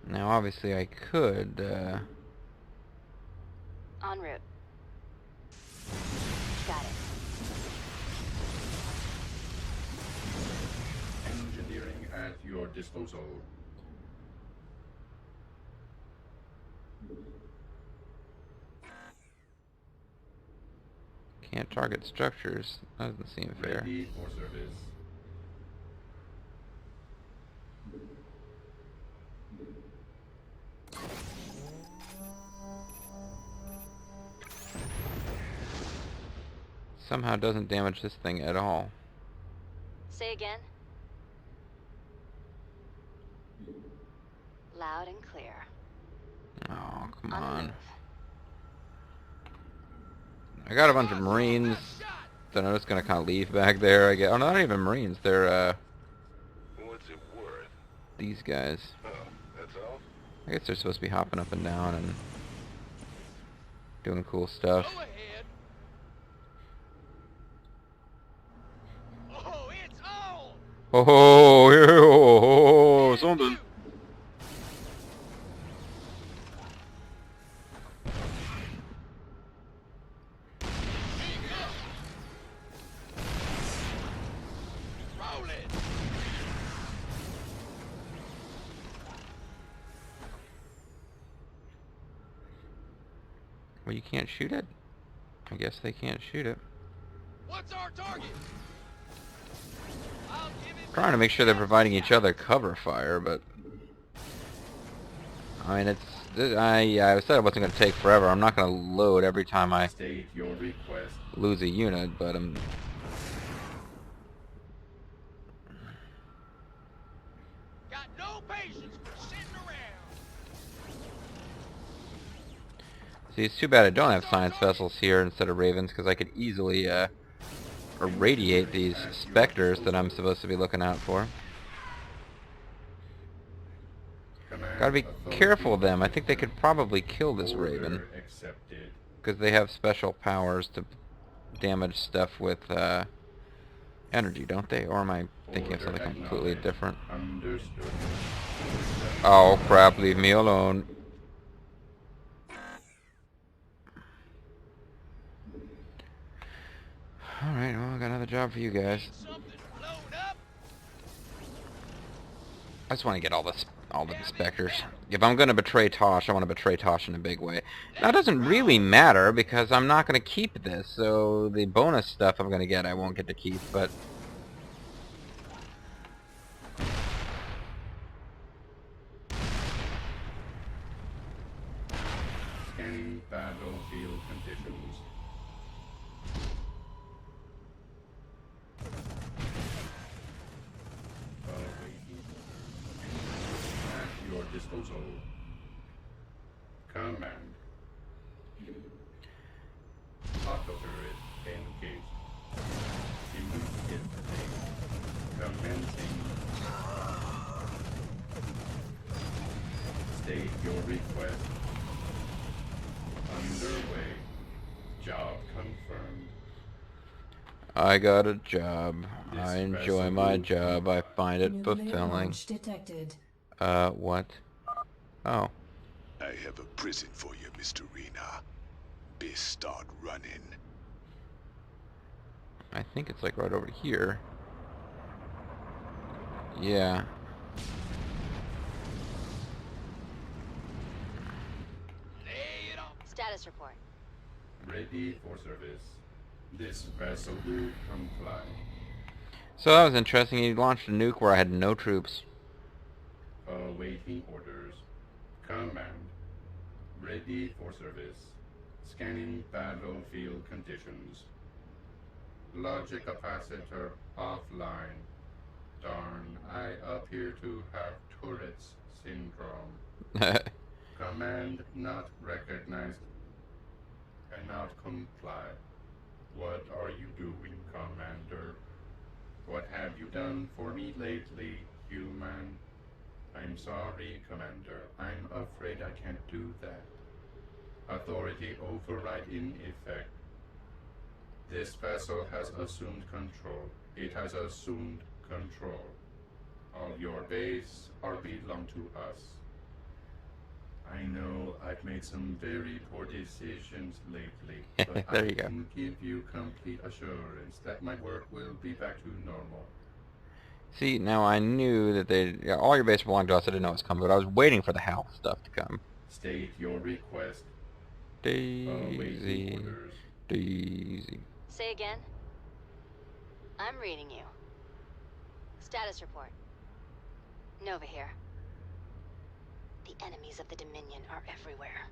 Now, obviously, I could, En route. Got it. Engineering at your disposal. Can't target structures. That doesn't seem fair. Ready for service. Somehow doesn't damage this thing at all. Say again. Loud and clear. Oh, come on. I got a bunch of Marines that I'm just gonna kind of leave back there. I guess. Oh, no, not even Marines. They're What's it worth? these guys. Oh, that's all? I guess they're supposed to be hopping up and down and doing cool stuff. Go ahead. Oh, it's on. Oh, yeah, oh, something. Roll it. Well, you can't shoot it? I guess they can't shoot it. What's our target? I'll give it. Trying to make sure they're providing each other cover fire, but I mean, I said it wasn't going to take forever. I'm not going to load every time I State your request. lose a unit, but Got no patience for sitting around. see, it's too bad I don't have science vessels here instead of ravens, because I could easily irradiate these specters that I'm supposed to be looking out for. Gotta be careful of them. I think they could probably kill this raven, because they have special powers to damage stuff with energy, don't they? Or am I thinking of something completely different? Oh crap, leave me alone. Alright, well, I got another job for you guys. I just want to get all the inspectors. If I'm going to betray Tosh, I want to betray Tosh in a big way. Now, it doesn't really matter, because I'm not going to keep this, so the bonus stuff I'm going to get I won't get to keep, but... Scanning battlefield conditions. At your disposal. Command. Auto turret engaged. Immediate commencing. State your request. Underway. Job confirmed. I got a job. I enjoy my job. I find it fulfilling. Detected. What? Oh. I have a present for you, Mr. Rena. Best start running. I think it's like right over here. Yeah. Status report. Ready for service. This vessel will comply. So that was interesting. He launched a nuke where I had no troops. Awaiting orders. Command. Ready for service. Scanning battlefield conditions. Logic capacitor offline. Darn, I appear to have Tourette's syndrome. Command not recognized. Cannot comply. What are you doing, Commander? What have you done for me lately, human? I'm sorry, Commander. I'm afraid I can't do that. Authority override in effect. This vessel has assumed control. It has assumed control. All your base are belong to us. I know I've made some very poor decisions lately, but There I you go. can give you complete assurance that my work will be back to normal. See, now I knew that all your base belonged to us. I didn't know it was coming, but I was waiting for the HAL stuff to come. State your request. Daisy. Daisy. Say again? I'm reading you. Status report. Nova here. The enemies of the Dominion are everywhere.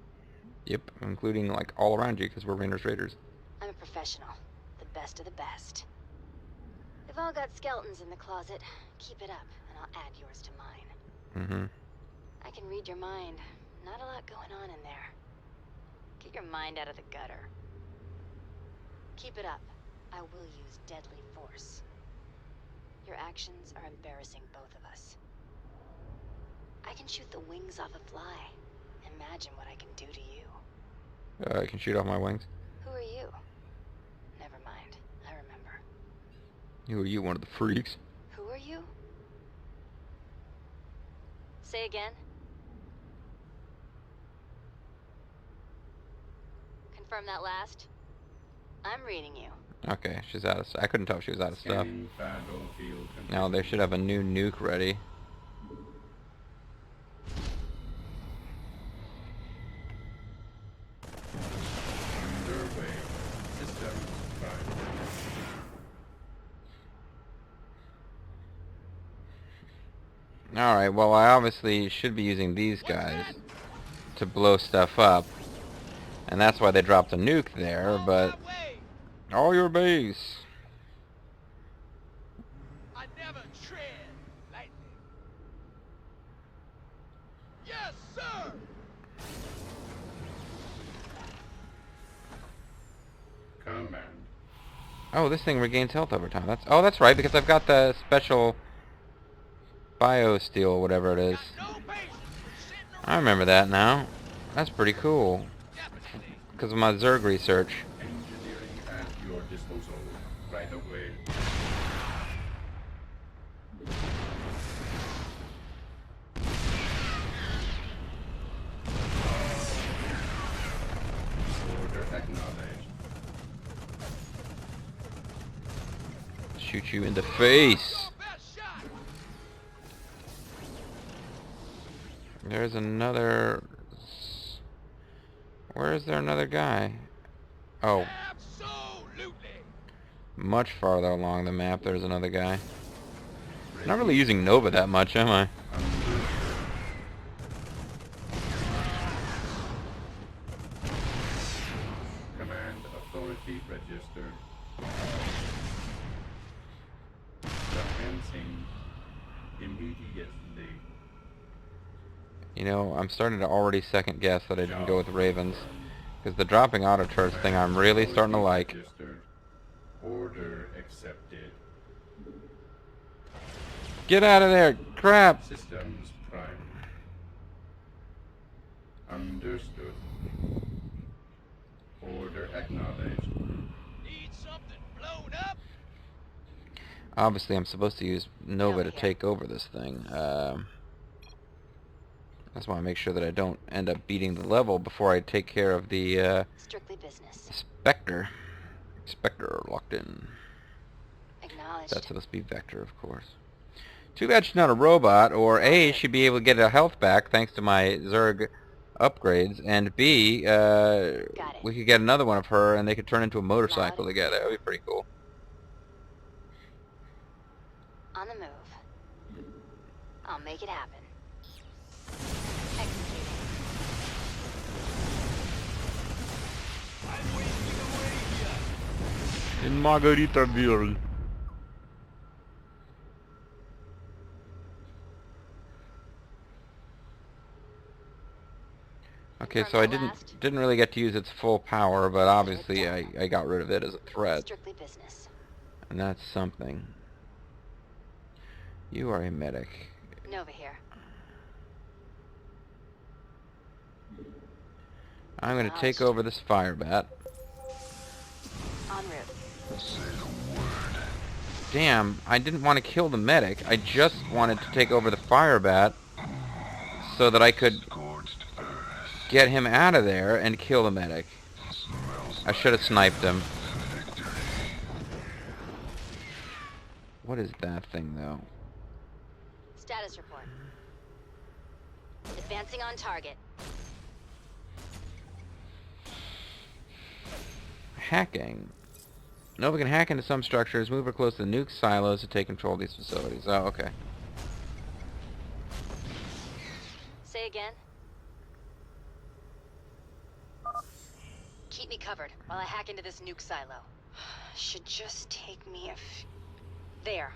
Yep, including like all around you, because we're Raiders Raiders. I'm a professional. The best of the best. We've all got skeletons in the closet. Keep it up, and I'll add yours to mine. Mm-hmm. I can read your mind. Not a lot going on in there. Get your mind out of the gutter. Keep it up. I will use deadly force. Your actions are embarrassing both of us. I can shoot the wings off a fly. Imagine what I can do to you. I can shoot off my wings. Who are you? Never mind. I remember. Who are you, one of the freaks? Who are you? Say again. Confirm that last. I'm reading you. Okay, she's out of stuff. I couldn't tell if she was out of stuff. Now they should have a new nuke ready. Alright, well I obviously should be using these guys to blow stuff up. And that's why they dropped a nuke there, but... All your base! I never tread lightly. Yes, sir! Command. Oh, this thing regains health over time. That's right, because I've got the special biosteel, whatever it is. I remember that now. That's pretty cool. Because of my Zerg research. Engineering at your disposal. Right away. Order acknowledged. Shoot you in the face. There's another... Where is there another guy? Oh. Much farther along the map there's another guy. I'm not really using Nova that much, am I? Command authority registered. Commencing immediately. You know, I'm starting to already second guess that I didn't go with Ravens. Because the dropping auto turrets thing I'm really starting to like. Order accepted. Get out of there! Crap! Systems prime. Understood. Order acknowledged. Need something blown up? Obviously I'm supposed to use Nova to take over this thing. That's why I make sure that I don't end up beating the level before I take care of the Strictly business. Spectre. Spectre locked in. Acknowledged. That's supposed to be Vector, of course. Too bad she's not a robot, or A, she'd be able to get her health back thanks to my Zerg upgrades, and B, we could get another one of her and they could turn into a motorcycle together. That would be pretty cool. On the move. I'll make it happen. In Margaritaville. Okay, so I didn't really get to use its full power, but obviously I got rid of it as a threat. Strictly business. And that's something. You are a medic. Nova here. I'm going to take over this fire bat. En route. Damn, I didn't want to kill the medic. I just wanted to take over the fire bat so that I could get him out of there and kill the medic. I should have sniped him. What is that thing, though? Status report. Advancing on target. Hacking. Nova can hack into some structures, move or close to the nuke silos to take control of these facilities. Oh, okay. Say again. Keep me covered while I hack into this nuke silo. Should just take me a there.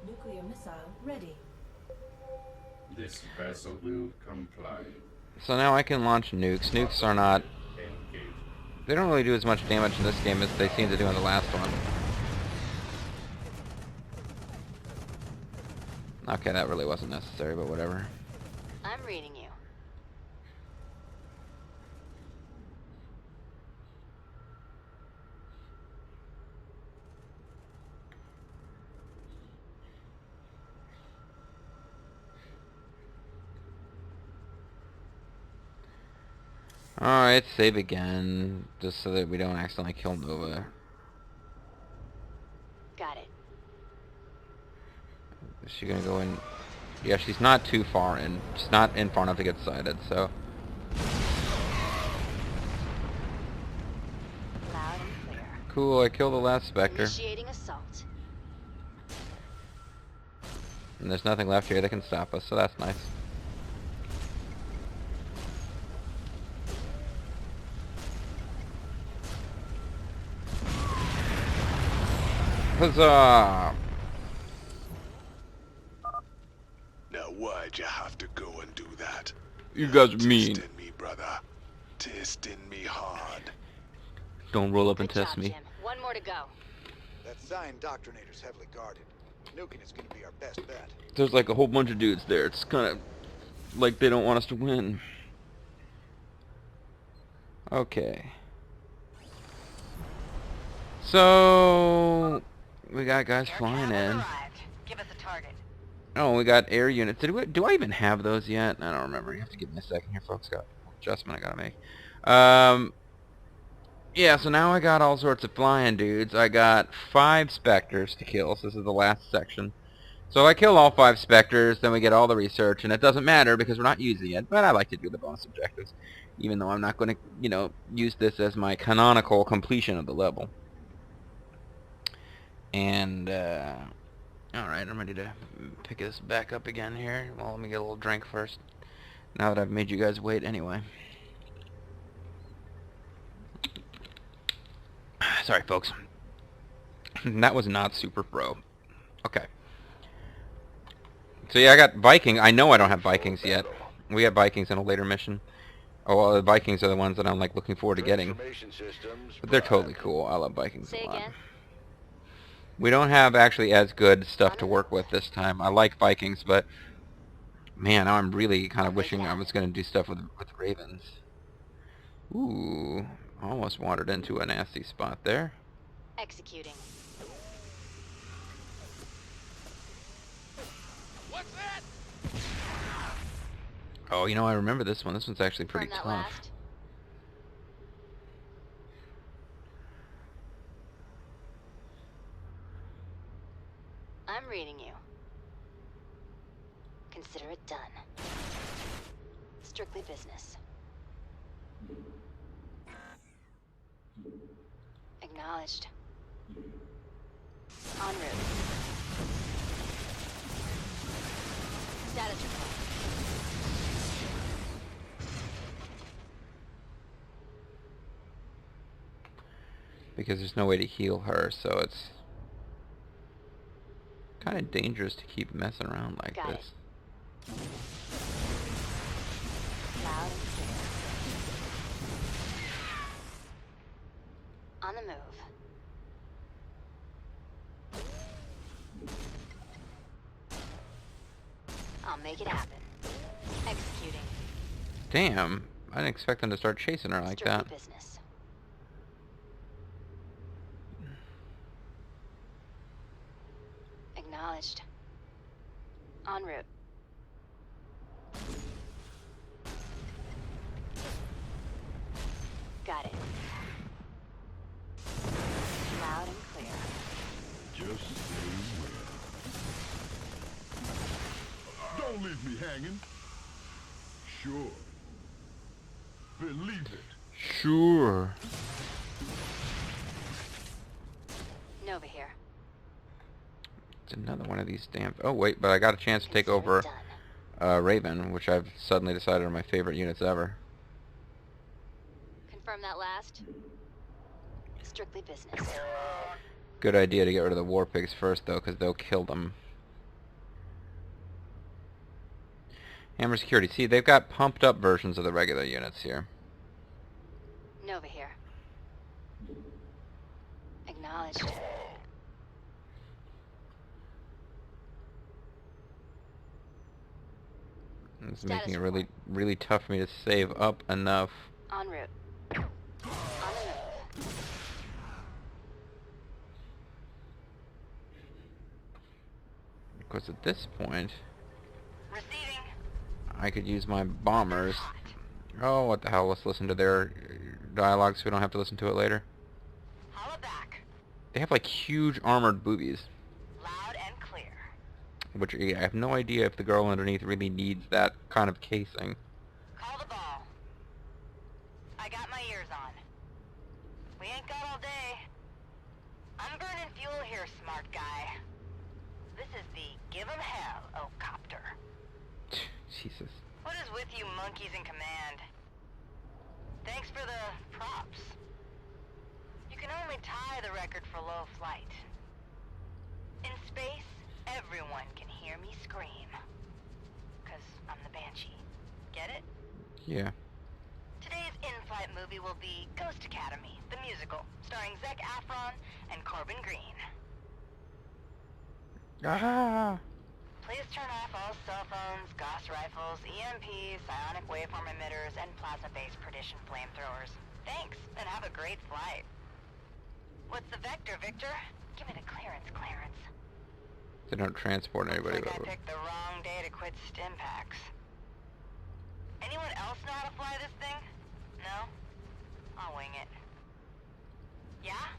Nuclear missile ready. This vessel will comply. So now I can launch nukes. Nukes are not They don't really do as much damage in this game as they seem to do in the last one. Okay, that really wasn't necessary, but whatever. I'm reading you. Alright, save again, just so that we don't accidentally kill Nova. Got it. Is she gonna go in? Yeah, she's not too far in. She's not in far enough to get sighted, so. Loud and clear. Cool, I killed the last Spectre. Initiating assault. And there's nothing left here that can stop us, so that's nice. Huzzah! Now why'd you have to go and do that? You guys are mean. Testing me, brother. Testing me hard. Don't roll up and Good test job, me. Jim. One more to go. That Zion Doctrinator's heavily guarded. Nuking is gonna be our best bet. There's like a whole bunch of dudes there. It's kind of like they don't want us to win. Okay. So we got guys flying in. Give us a target. Oh, we got air units. Do I even have those yet? I don't remember. You have to give me a second here, folks. Got an adjustment I gotta make. Yeah, so now I got all sorts of flying dudes. I got 5 Spectres to kill, so this is the last section. So I kill all 5 Spectres, then we get all the research, and it doesn't matter because we're not using it, but I like to do the bonus objectives, even though I'm not going to, you know, use this as my canonical completion of the level. And, alright, I'm ready to pick this back up again here. Well, let me get a little drink first, now that I've made you guys wait anyway. Sorry, folks. That was not super pro. Okay. So yeah, I got Viking. I know I don't have Vikings yet. We got Vikings in a later mission. Oh, well, the Vikings are the ones that I'm like looking forward to getting. But they're totally cool. I love Vikings a lot. We don't have actually as good stuff to work with this time. I like Vikings, but man, now I'm really kind of wishing I was going to do stuff with Ravens. Ooh, almost wandered into a nasty spot there. Executing. What's that? Oh, you know, I remember this one. This one's actually pretty tough. Last. I'm reading you. Consider it done. Strictly business. Acknowledged. En route. Status report. Because there's no way to heal her, so it's kind of dangerous to keep messing around like Got this. Loud and clear. On the move. I'll make it happen. Executing. Damn, I didn't expect them to start chasing her like that. Strictly business. Acknowledged. En route. Got it. Loud and clear. Just stay well. Don't leave me hanging. Sure. Believe it. Sure. Nova here. It's another one of these damn... Oh, wait, but I got a chance to take over Raven, which I've suddenly decided are my favorite units ever. Confirm that last. Strictly business. Good idea to get rid of the war pigs first, though, because they'll kill them. Hammer security. See, they've got pumped up versions of the regular units here. Nova here. Acknowledged. It's making it really tough for me to save up enough. En route. On the move. Because at this point, Receiving. I could use my bombers. Oh, what the hell? Let's listen to their dialogue so we don't have to listen to it later. Holla back. They have like huge armored boobies. Loud and clear. Which, yeah, I have no idea if the girl underneath really needs that kind of casing. Call the ball. I got my ears on. We ain't got all day. I'm burning fuel here, smart guy. This is the give 'em hell, oh copter. Jesus. What is with you monkeys in command? Thanks for the props. You can only tie the record for low flight. In space, everyone can hear me scream. 'Cause I'm the Banshee. Get it? Yeah. Today's in-flight movie will be Ghost Academy, the musical, starring Zac Efron and Corbin Green. Ah! Please turn off all cell phones, Gauss rifles, EMPs, psionic waveform emitters, and plasma-based perdition flamethrowers. Thanks, and have a great flight. What's the vector, Victor? Give me the clearance, Clarence. They don't transport anybody. Looks like I picked the wrong day to quit Stimpaks. Anyone else know how to fly this thing? No? I'll wing it. Yeah?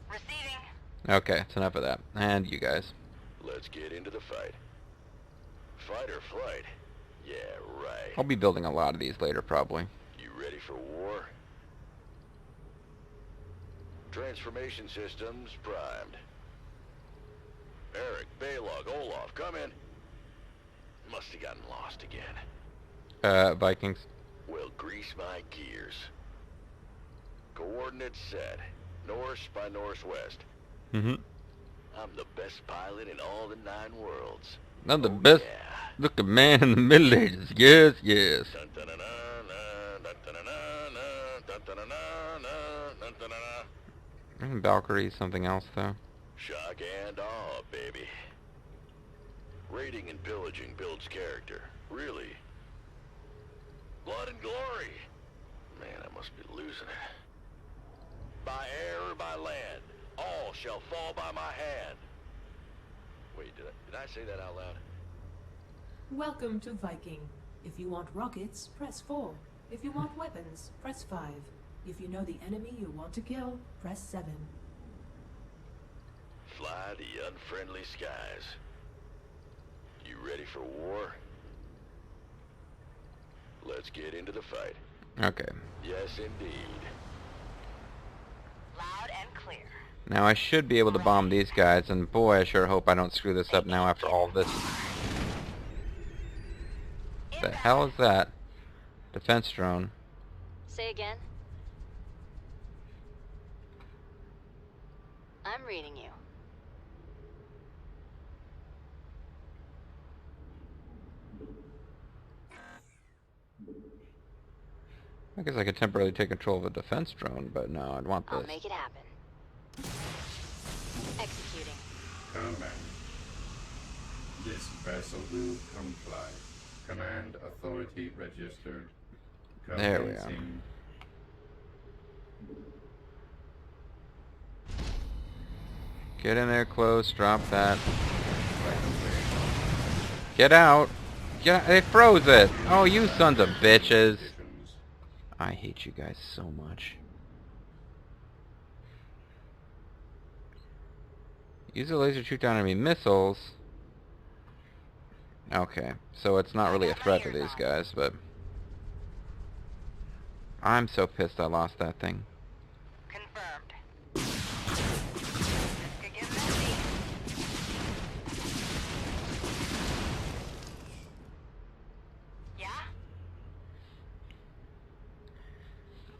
Receiving. Okay, it's enough of that. And you guys. Let's get into the fight. Fight or flight? Yeah, right. I'll be building a lot of these later, probably. You ready for war? Transformation systems primed. Eric, Baylog, Olaf, come in. Must have gotten lost again. Vikings. Well, grease my gears. Coordinates set. North by northwest. Mm-hmm. I'm the best pilot in all the 9 worlds. Not the best. Yeah. Look, the man in the Middle Ages. Yes, yes. And Valkyrie, something else though. Shock and awe, baby. Raiding and pillaging builds character. Really. Blood and glory. Man, I must be losing it. By air or by land, all shall fall by my hand. Wait, did I say that out loud? Welcome to Viking. If you want rockets, press 4. If you want weapons, press 5. If you know the enemy you want to kill, press 7. Fly the unfriendly skies. You ready for war? Let's get into the fight. Okay. Yes, indeed. Loud and clear. Now I should be able to bomb these guys, and boy, I sure hope I don't screw this up now after all this. The hell is that? Defense drone. Say again. I'm reading you. I guess I could temporarily take control of a defense drone, but no, I'd want this. I'll make it happen. Executing. Command. This vessel will comply. Command authority registered. There we are. Commencing. Get in there close, drop that. Get out! Get out! They froze it! Oh, you sons of bitches! I hate you guys so much. Use a laser to shoot down enemy missiles. Okay, so it's not really a threat to these guys, but... I'm so pissed I lost that thing. Confirmed. This could get messy. Yeah?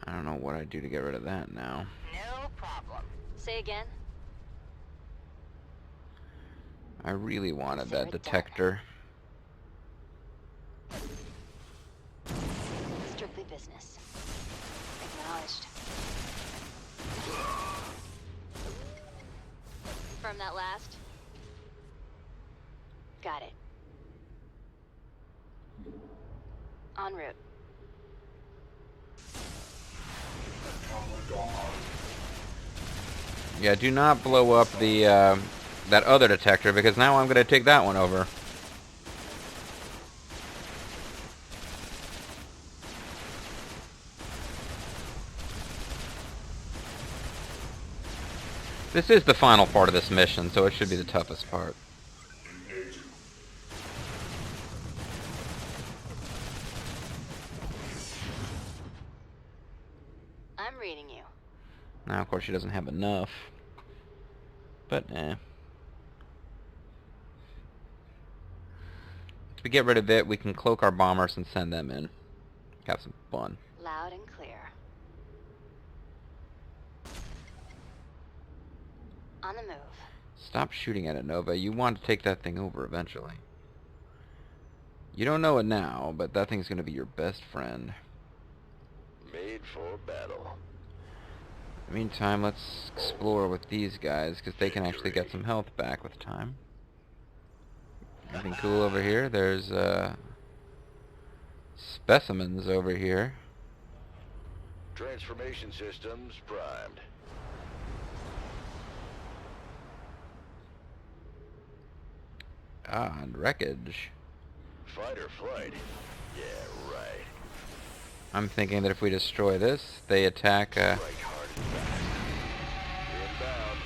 I don't know what I'd do to get rid of that now. No problem. Say again. I really wanted that detector. Strictly business. Acknowledged. confirm that last? Got it. En route. Yeah, do not blow up the that other detector, because now I'm going to take that one over. This is the final part of this mission, so it should be the toughest part. I'm reading you. Now, of course, she doesn't have enough. But, If we get rid of it, we can cloak our bombers and send them in. Have some fun. Loud and clear. On the move. Stop shooting at it, Nova. You want to take that thing over eventually. You don't know it now, but that thing's going to be your best friend. Made for battle. In the meantime, let's explore with these guys, because they can actually get some health back with time. Anything cool over here? There's specimens over here. Transformation systems primed. Ah, and wreckage. Fight or flight? Yeah, right. I'm thinking that if we destroy this, they attack, Strike hard and fast.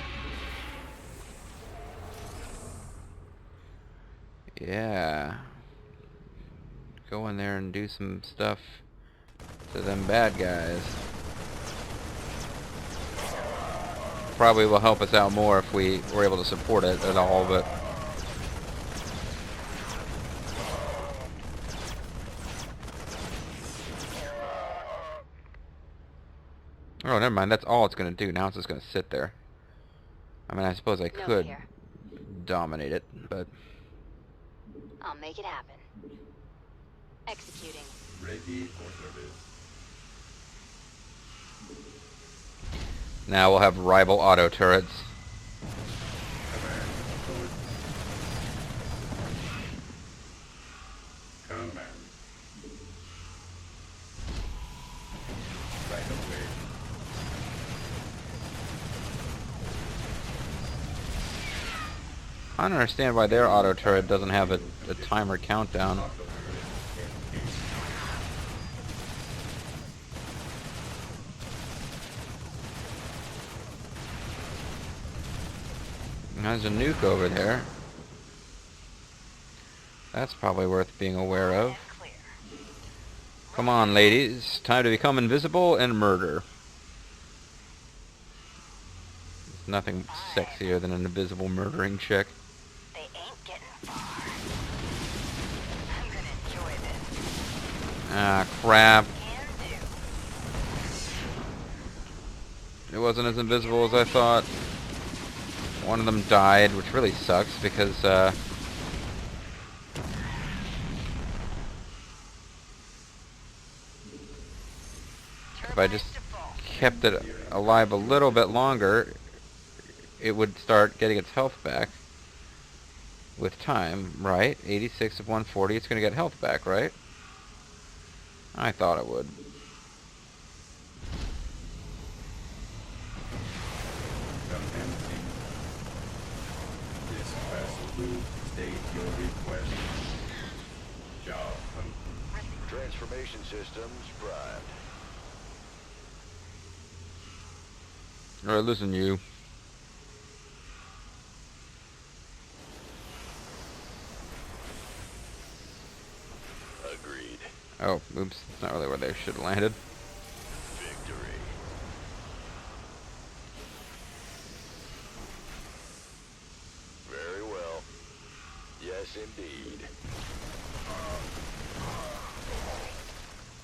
Inbound. Yeah. Go in there and do some stuff to them bad guys. Probably will help us out more if we were able to support it at all, but... Oh, never mind. That's all it's going to do. Now it's just going to sit there. I mean, I suppose I could dominate it, but... I'll make it happen. Executing. Ready for service. Now we'll have rival auto turrets. Command. Right away. I don't understand why their auto turret doesn't have a timer countdown. There's a nuke over there. That's probably worth being aware of. Come on, ladies. Time to become invisible and murder. There's nothing sexier than an invisible murdering chick. They ain't getting far. I'm gonna enjoy this. Ah, crap. It wasn't as invisible as I thought. One of them died, which really sucks because, if I just kept it alive a little bit longer, it would start getting its health back with time, right? 86 of 140, it's going to get health back, right? I thought it would. State your request. Job complete. Transformation systems primed. Alright, listen, you. Agreed. Oh, oops. That's not really where they should have landed. Victory. Very well. Yes, indeed.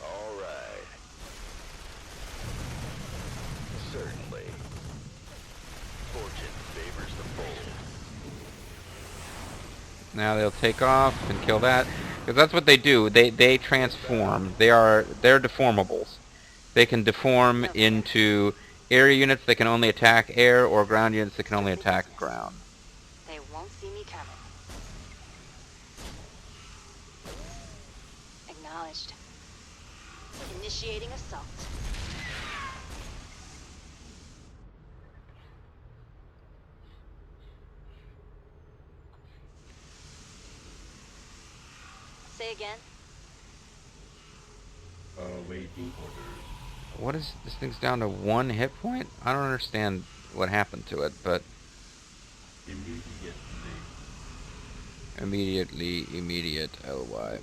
All right. Certainly. Fortune favors the bold. Now they'll take off and kill that. Because that's what they do. They transform. They're deformables. They can deform into area units that can only attack air, or ground units that can only attack ground. Initiating assault. Say again. Waiting orders. What is this thing's down to 1 hit point? I don't understand what happened to it, but immediate LY.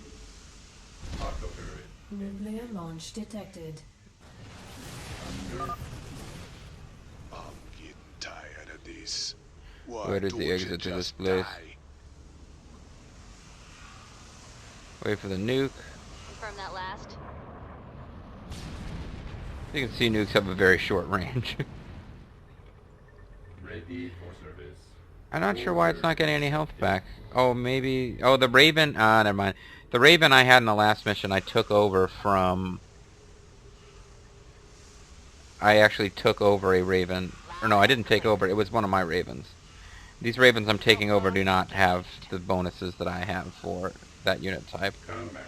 Nuclear launch detected. I'm getting tired of this. Why Where is don't the you exit to this just place? die? Wait for the nuke. Confirm that last. You can see nukes have a very short range. Ready for service. I'm not sure why it's not getting any health back. Oh, maybe... Oh, the Raven... never mind. The Raven I had in the last mission I took over from... I actually took over a Raven. Or no, I didn't take over. It was one of my Ravens. These Ravens I'm taking over do not have the bonuses that I have for that unit type. Command.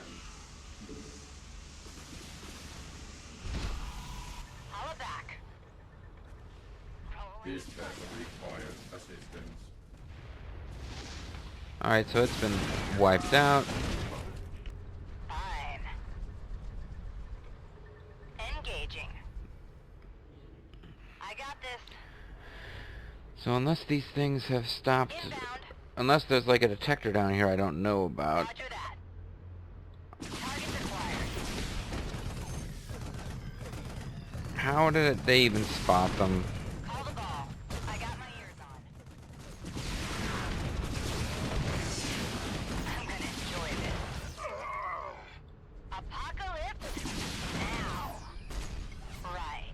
This vessel requires assistance. Alright, so it's been wiped out. Fine. Engaging. I got this. So unless these things have stopped... Unless there's like a detector down here I don't know about. Roger that. Targets acquired. How did they even spot them? Call the ball. I got my ears on. I'm gonna enjoy this. Apocalypse now. Right.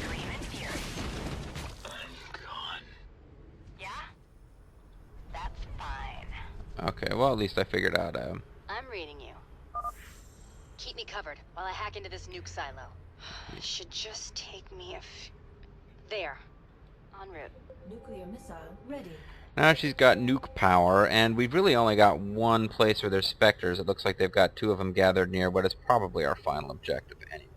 Scream and fury. I'm gone. Yeah? That's fine. Okay, well at least I figured out I'm reading you. Keep me covered while I hack into this nuke silo. It should just take me there. En route. Nuclear missile ready. now she's got nuke power, and we've really only got one place where there's specters. It looks like they've got 2 of them gathered near what is probably our final objective anyway.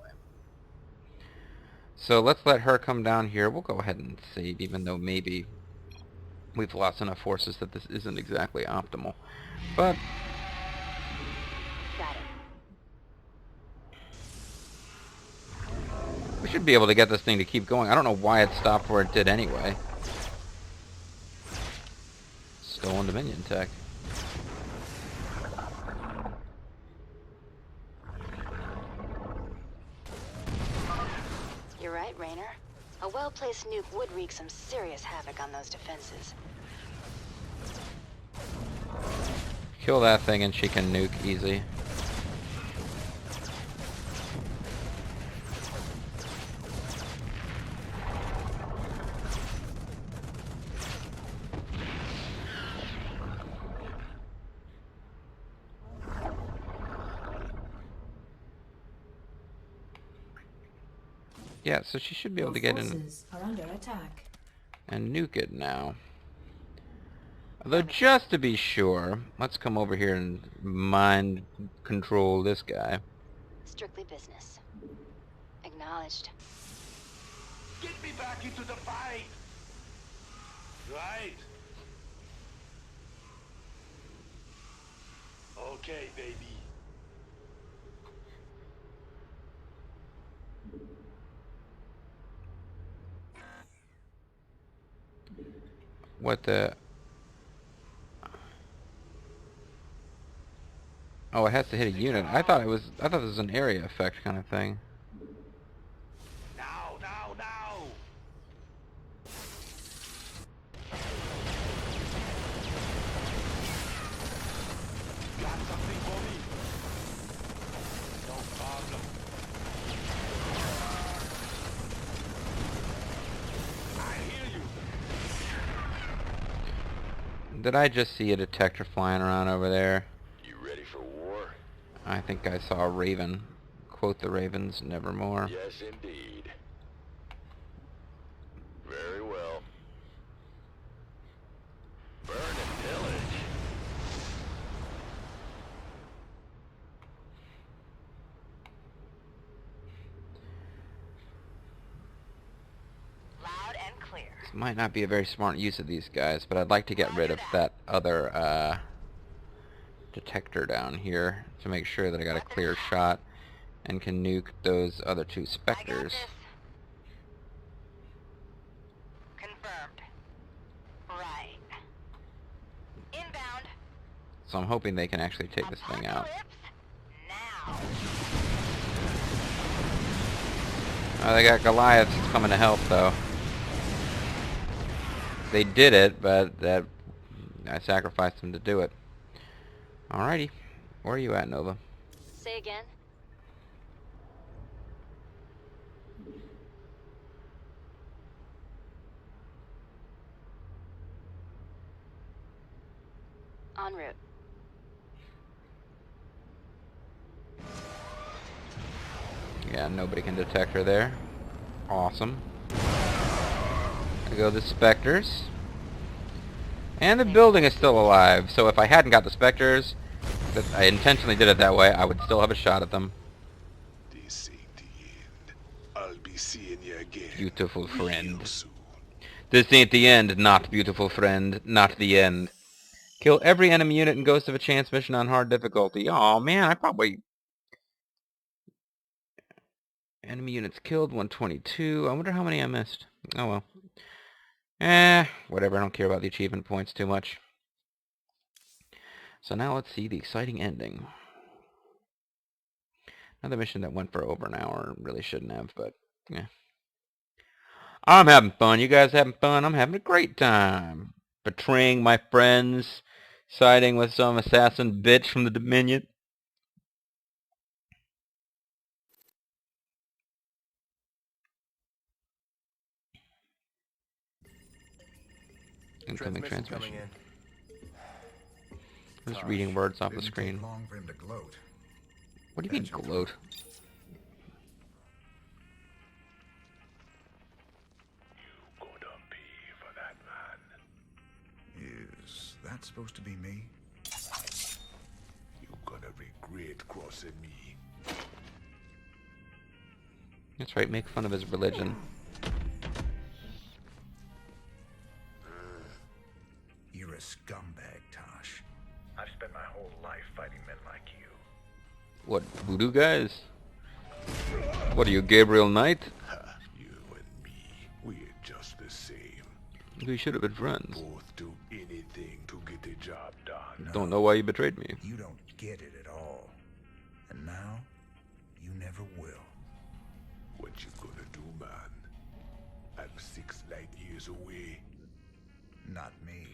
So let's let her come down here. We'll go ahead and save, even though maybe we've lost enough forces that this isn't exactly optimal. But Got it. we should be able to get this thing to keep going. I don't know why it stopped where it did anyway. Stolen Dominion tech. You're right, Raynor. A well-placed nuke would wreak some serious havoc on those defenses. Kill that thing and she can nuke easy. Yeah, so she should be able to get in Forces are under attack. and nuke it now. Although, just to be sure, let's come over here and mind control this guy. Strictly business. Acknowledged. Get me back into the fight! Right. Okay, baby. What the... Oh, it has to hit a unit. I thought this was an area effect kind of thing. Now, now, now! Got something for me? No problem. I hear you. Did I just see a detector flying around over there? You ready for war? I think I saw a raven. Quote the ravens, nevermore. Yes, indeed. Very well. Burn and pillage. might not be a very smart use of these guys, but I'd like to get rid of that other detector down here to make sure that I got a clear shot and can nuke those other two Spectres. Confirmed. Right. Inbound. So I'm hoping they can actually take this thing out. Oh, they got Goliaths coming to help, though. They did it, but that I sacrificed them to do it. Alrighty. Where are you at, Nova? Say again? En route. Yeah, nobody can detect her there. Awesome. I go the Spectres. And the building is still alive, so if I hadn't got the Spectres, that I intentionally did it that way, I would still have a shot at them. This ain't the end. I'll be seeing you again. Beautiful friend. Real soon. This ain't the end, not beautiful friend. Not the end. Kill every enemy unit in Ghost of a Chance mission on hard difficulty. Aw, man, I probably... Enemy units killed, 122. I wonder how many I missed. Oh, well. Whatever, I don't care about the achievement points too much. So now let's see the exciting ending. Another mission that went for over an hour. Really shouldn't have, but, yeah. I'm having fun. You guys having fun? I'm having a great time. Betraying my friends. Siding with some assassin bitch from the Dominion. Incoming transmission. I'm just reading words off the screen. What do you mean, gloat? Is that supposed to be me? You're gonna regret crossing me. That's right, make fun of his religion. You're a scumbag, Tosh. I've spent my whole life fighting men like you. What, voodoo guys? What are you, Gabriel Knight? You and me, we're just the same. We should have been friends. Both do anything to get the job done. No, Don't know why you betrayed me. you don't get it at all. And now, you never will. What you gonna do, man? I'm 6 light years away. Not me.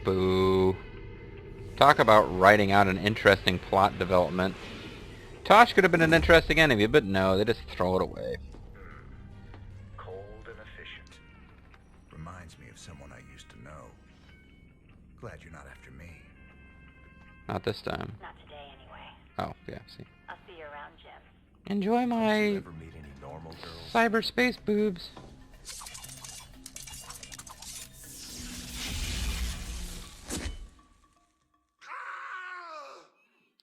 Boo. Talk about writing out an interesting plot development. Tosh could have been an interesting enemy, but no, they just throw it away. Cold and efficient. Reminds me of someone I used to know. Glad you're not after me. Not this time. Not today, anyway. Oh, yeah, see. I'll see you around, Jim. Enjoy my Ever meet any normal girls? cyberspace boobs.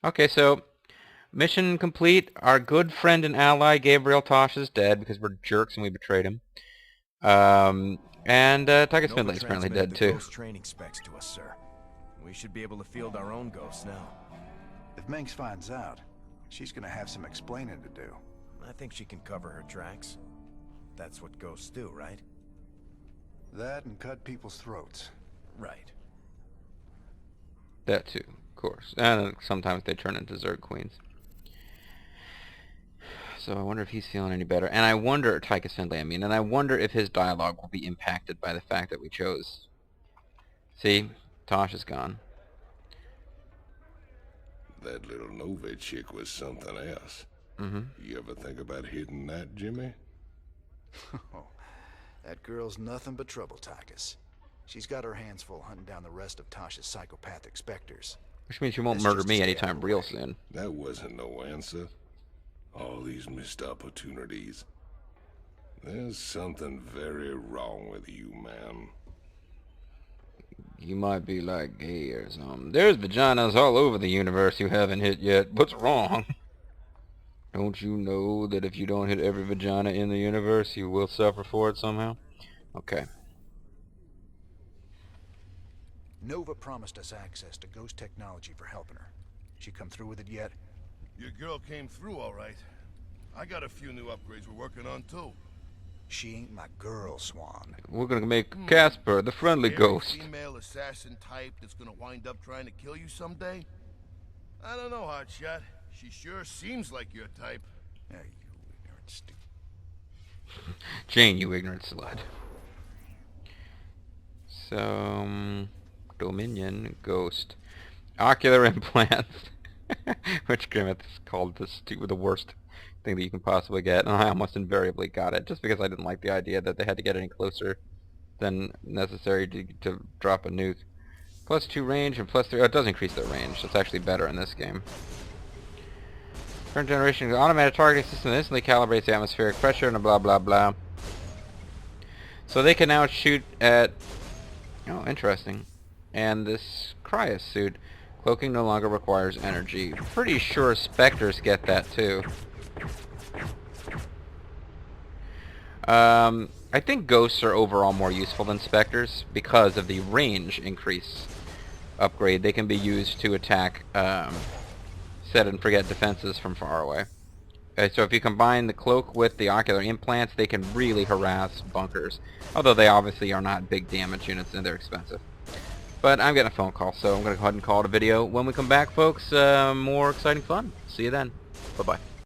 Okay, so mission complete. Our good friend and ally Gabriel Tosh is dead because we're jerks and we betrayed him. And Tiger Spindling's apparently dead too. Ghost training specs to us, sir. We should be able to field our own ghosts now. If Minx finds out, she's gonna have some explaining to do. I think she can cover her tracks. That's what ghosts do, right? That and cut people's throats. Right. That too, of course. And sometimes they turn into Zerg Queens. So I wonder if he's feeling any better. And I wonder, Tychus Findlay, I mean, and I wonder if his dialogue will be impacted by the fact that we chose. See? Tosh is gone. That little Nova chick was something else. Mm-hmm. You ever think about hitting that, Jimmy? That girl's nothing but trouble, Tychus. She's got her hands full hunting down the rest of Tosh's psychopathic specters. Which means she won't That's murder just me to stay anytime out of the real way. soon. That wasn't no answer. All these missed opportunities. There's something very wrong with you, man. You might be like gay or something. There's vaginas all over the universe you haven't hit yet. What's wrong? Don't you know that if you don't hit every vagina in the universe, you will suffer for it somehow? Okay. Nova promised us access to ghost technology for helping her. She come through with it yet? Your girl came through all right. I got a few new upgrades we're working on too. She ain't my girl, Swan. We're gonna make Casper the friendly ghost. Female assassin type that's gonna wind up trying to kill you someday? I don't know, Hotshot. She sure seems like your type. Hey, you ignorant stupid. Jane, you ignorant slut. So, Dominion, Ghost. Ocular implants. Which Grimmett is called the worst thing that you can possibly get. And I almost invariably got it, just because I didn't like the idea that they had to get any closer than necessary to drop a nuke. +2 range and +3... Oh, it does increase their range. It's actually better in this game. Current generation automatic targeting system instantly calibrates the atmospheric pressure and blah blah blah. So they can now shoot at... Oh, interesting. And this cryosuit. Cloaking no longer requires energy. Pretty sure Spectres get that too. I think Ghosts are overall more useful than Spectres because of the range increase upgrade. They can be used to attack set and forget defenses from far away. So if you combine the cloak with the ocular implants, they can really harass bunkers. Although they obviously are not big damage units and they're expensive. But I'm getting a phone call, so I'm going to go ahead and call it a video. When we come back, folks, more exciting fun. See you then. Bye-bye.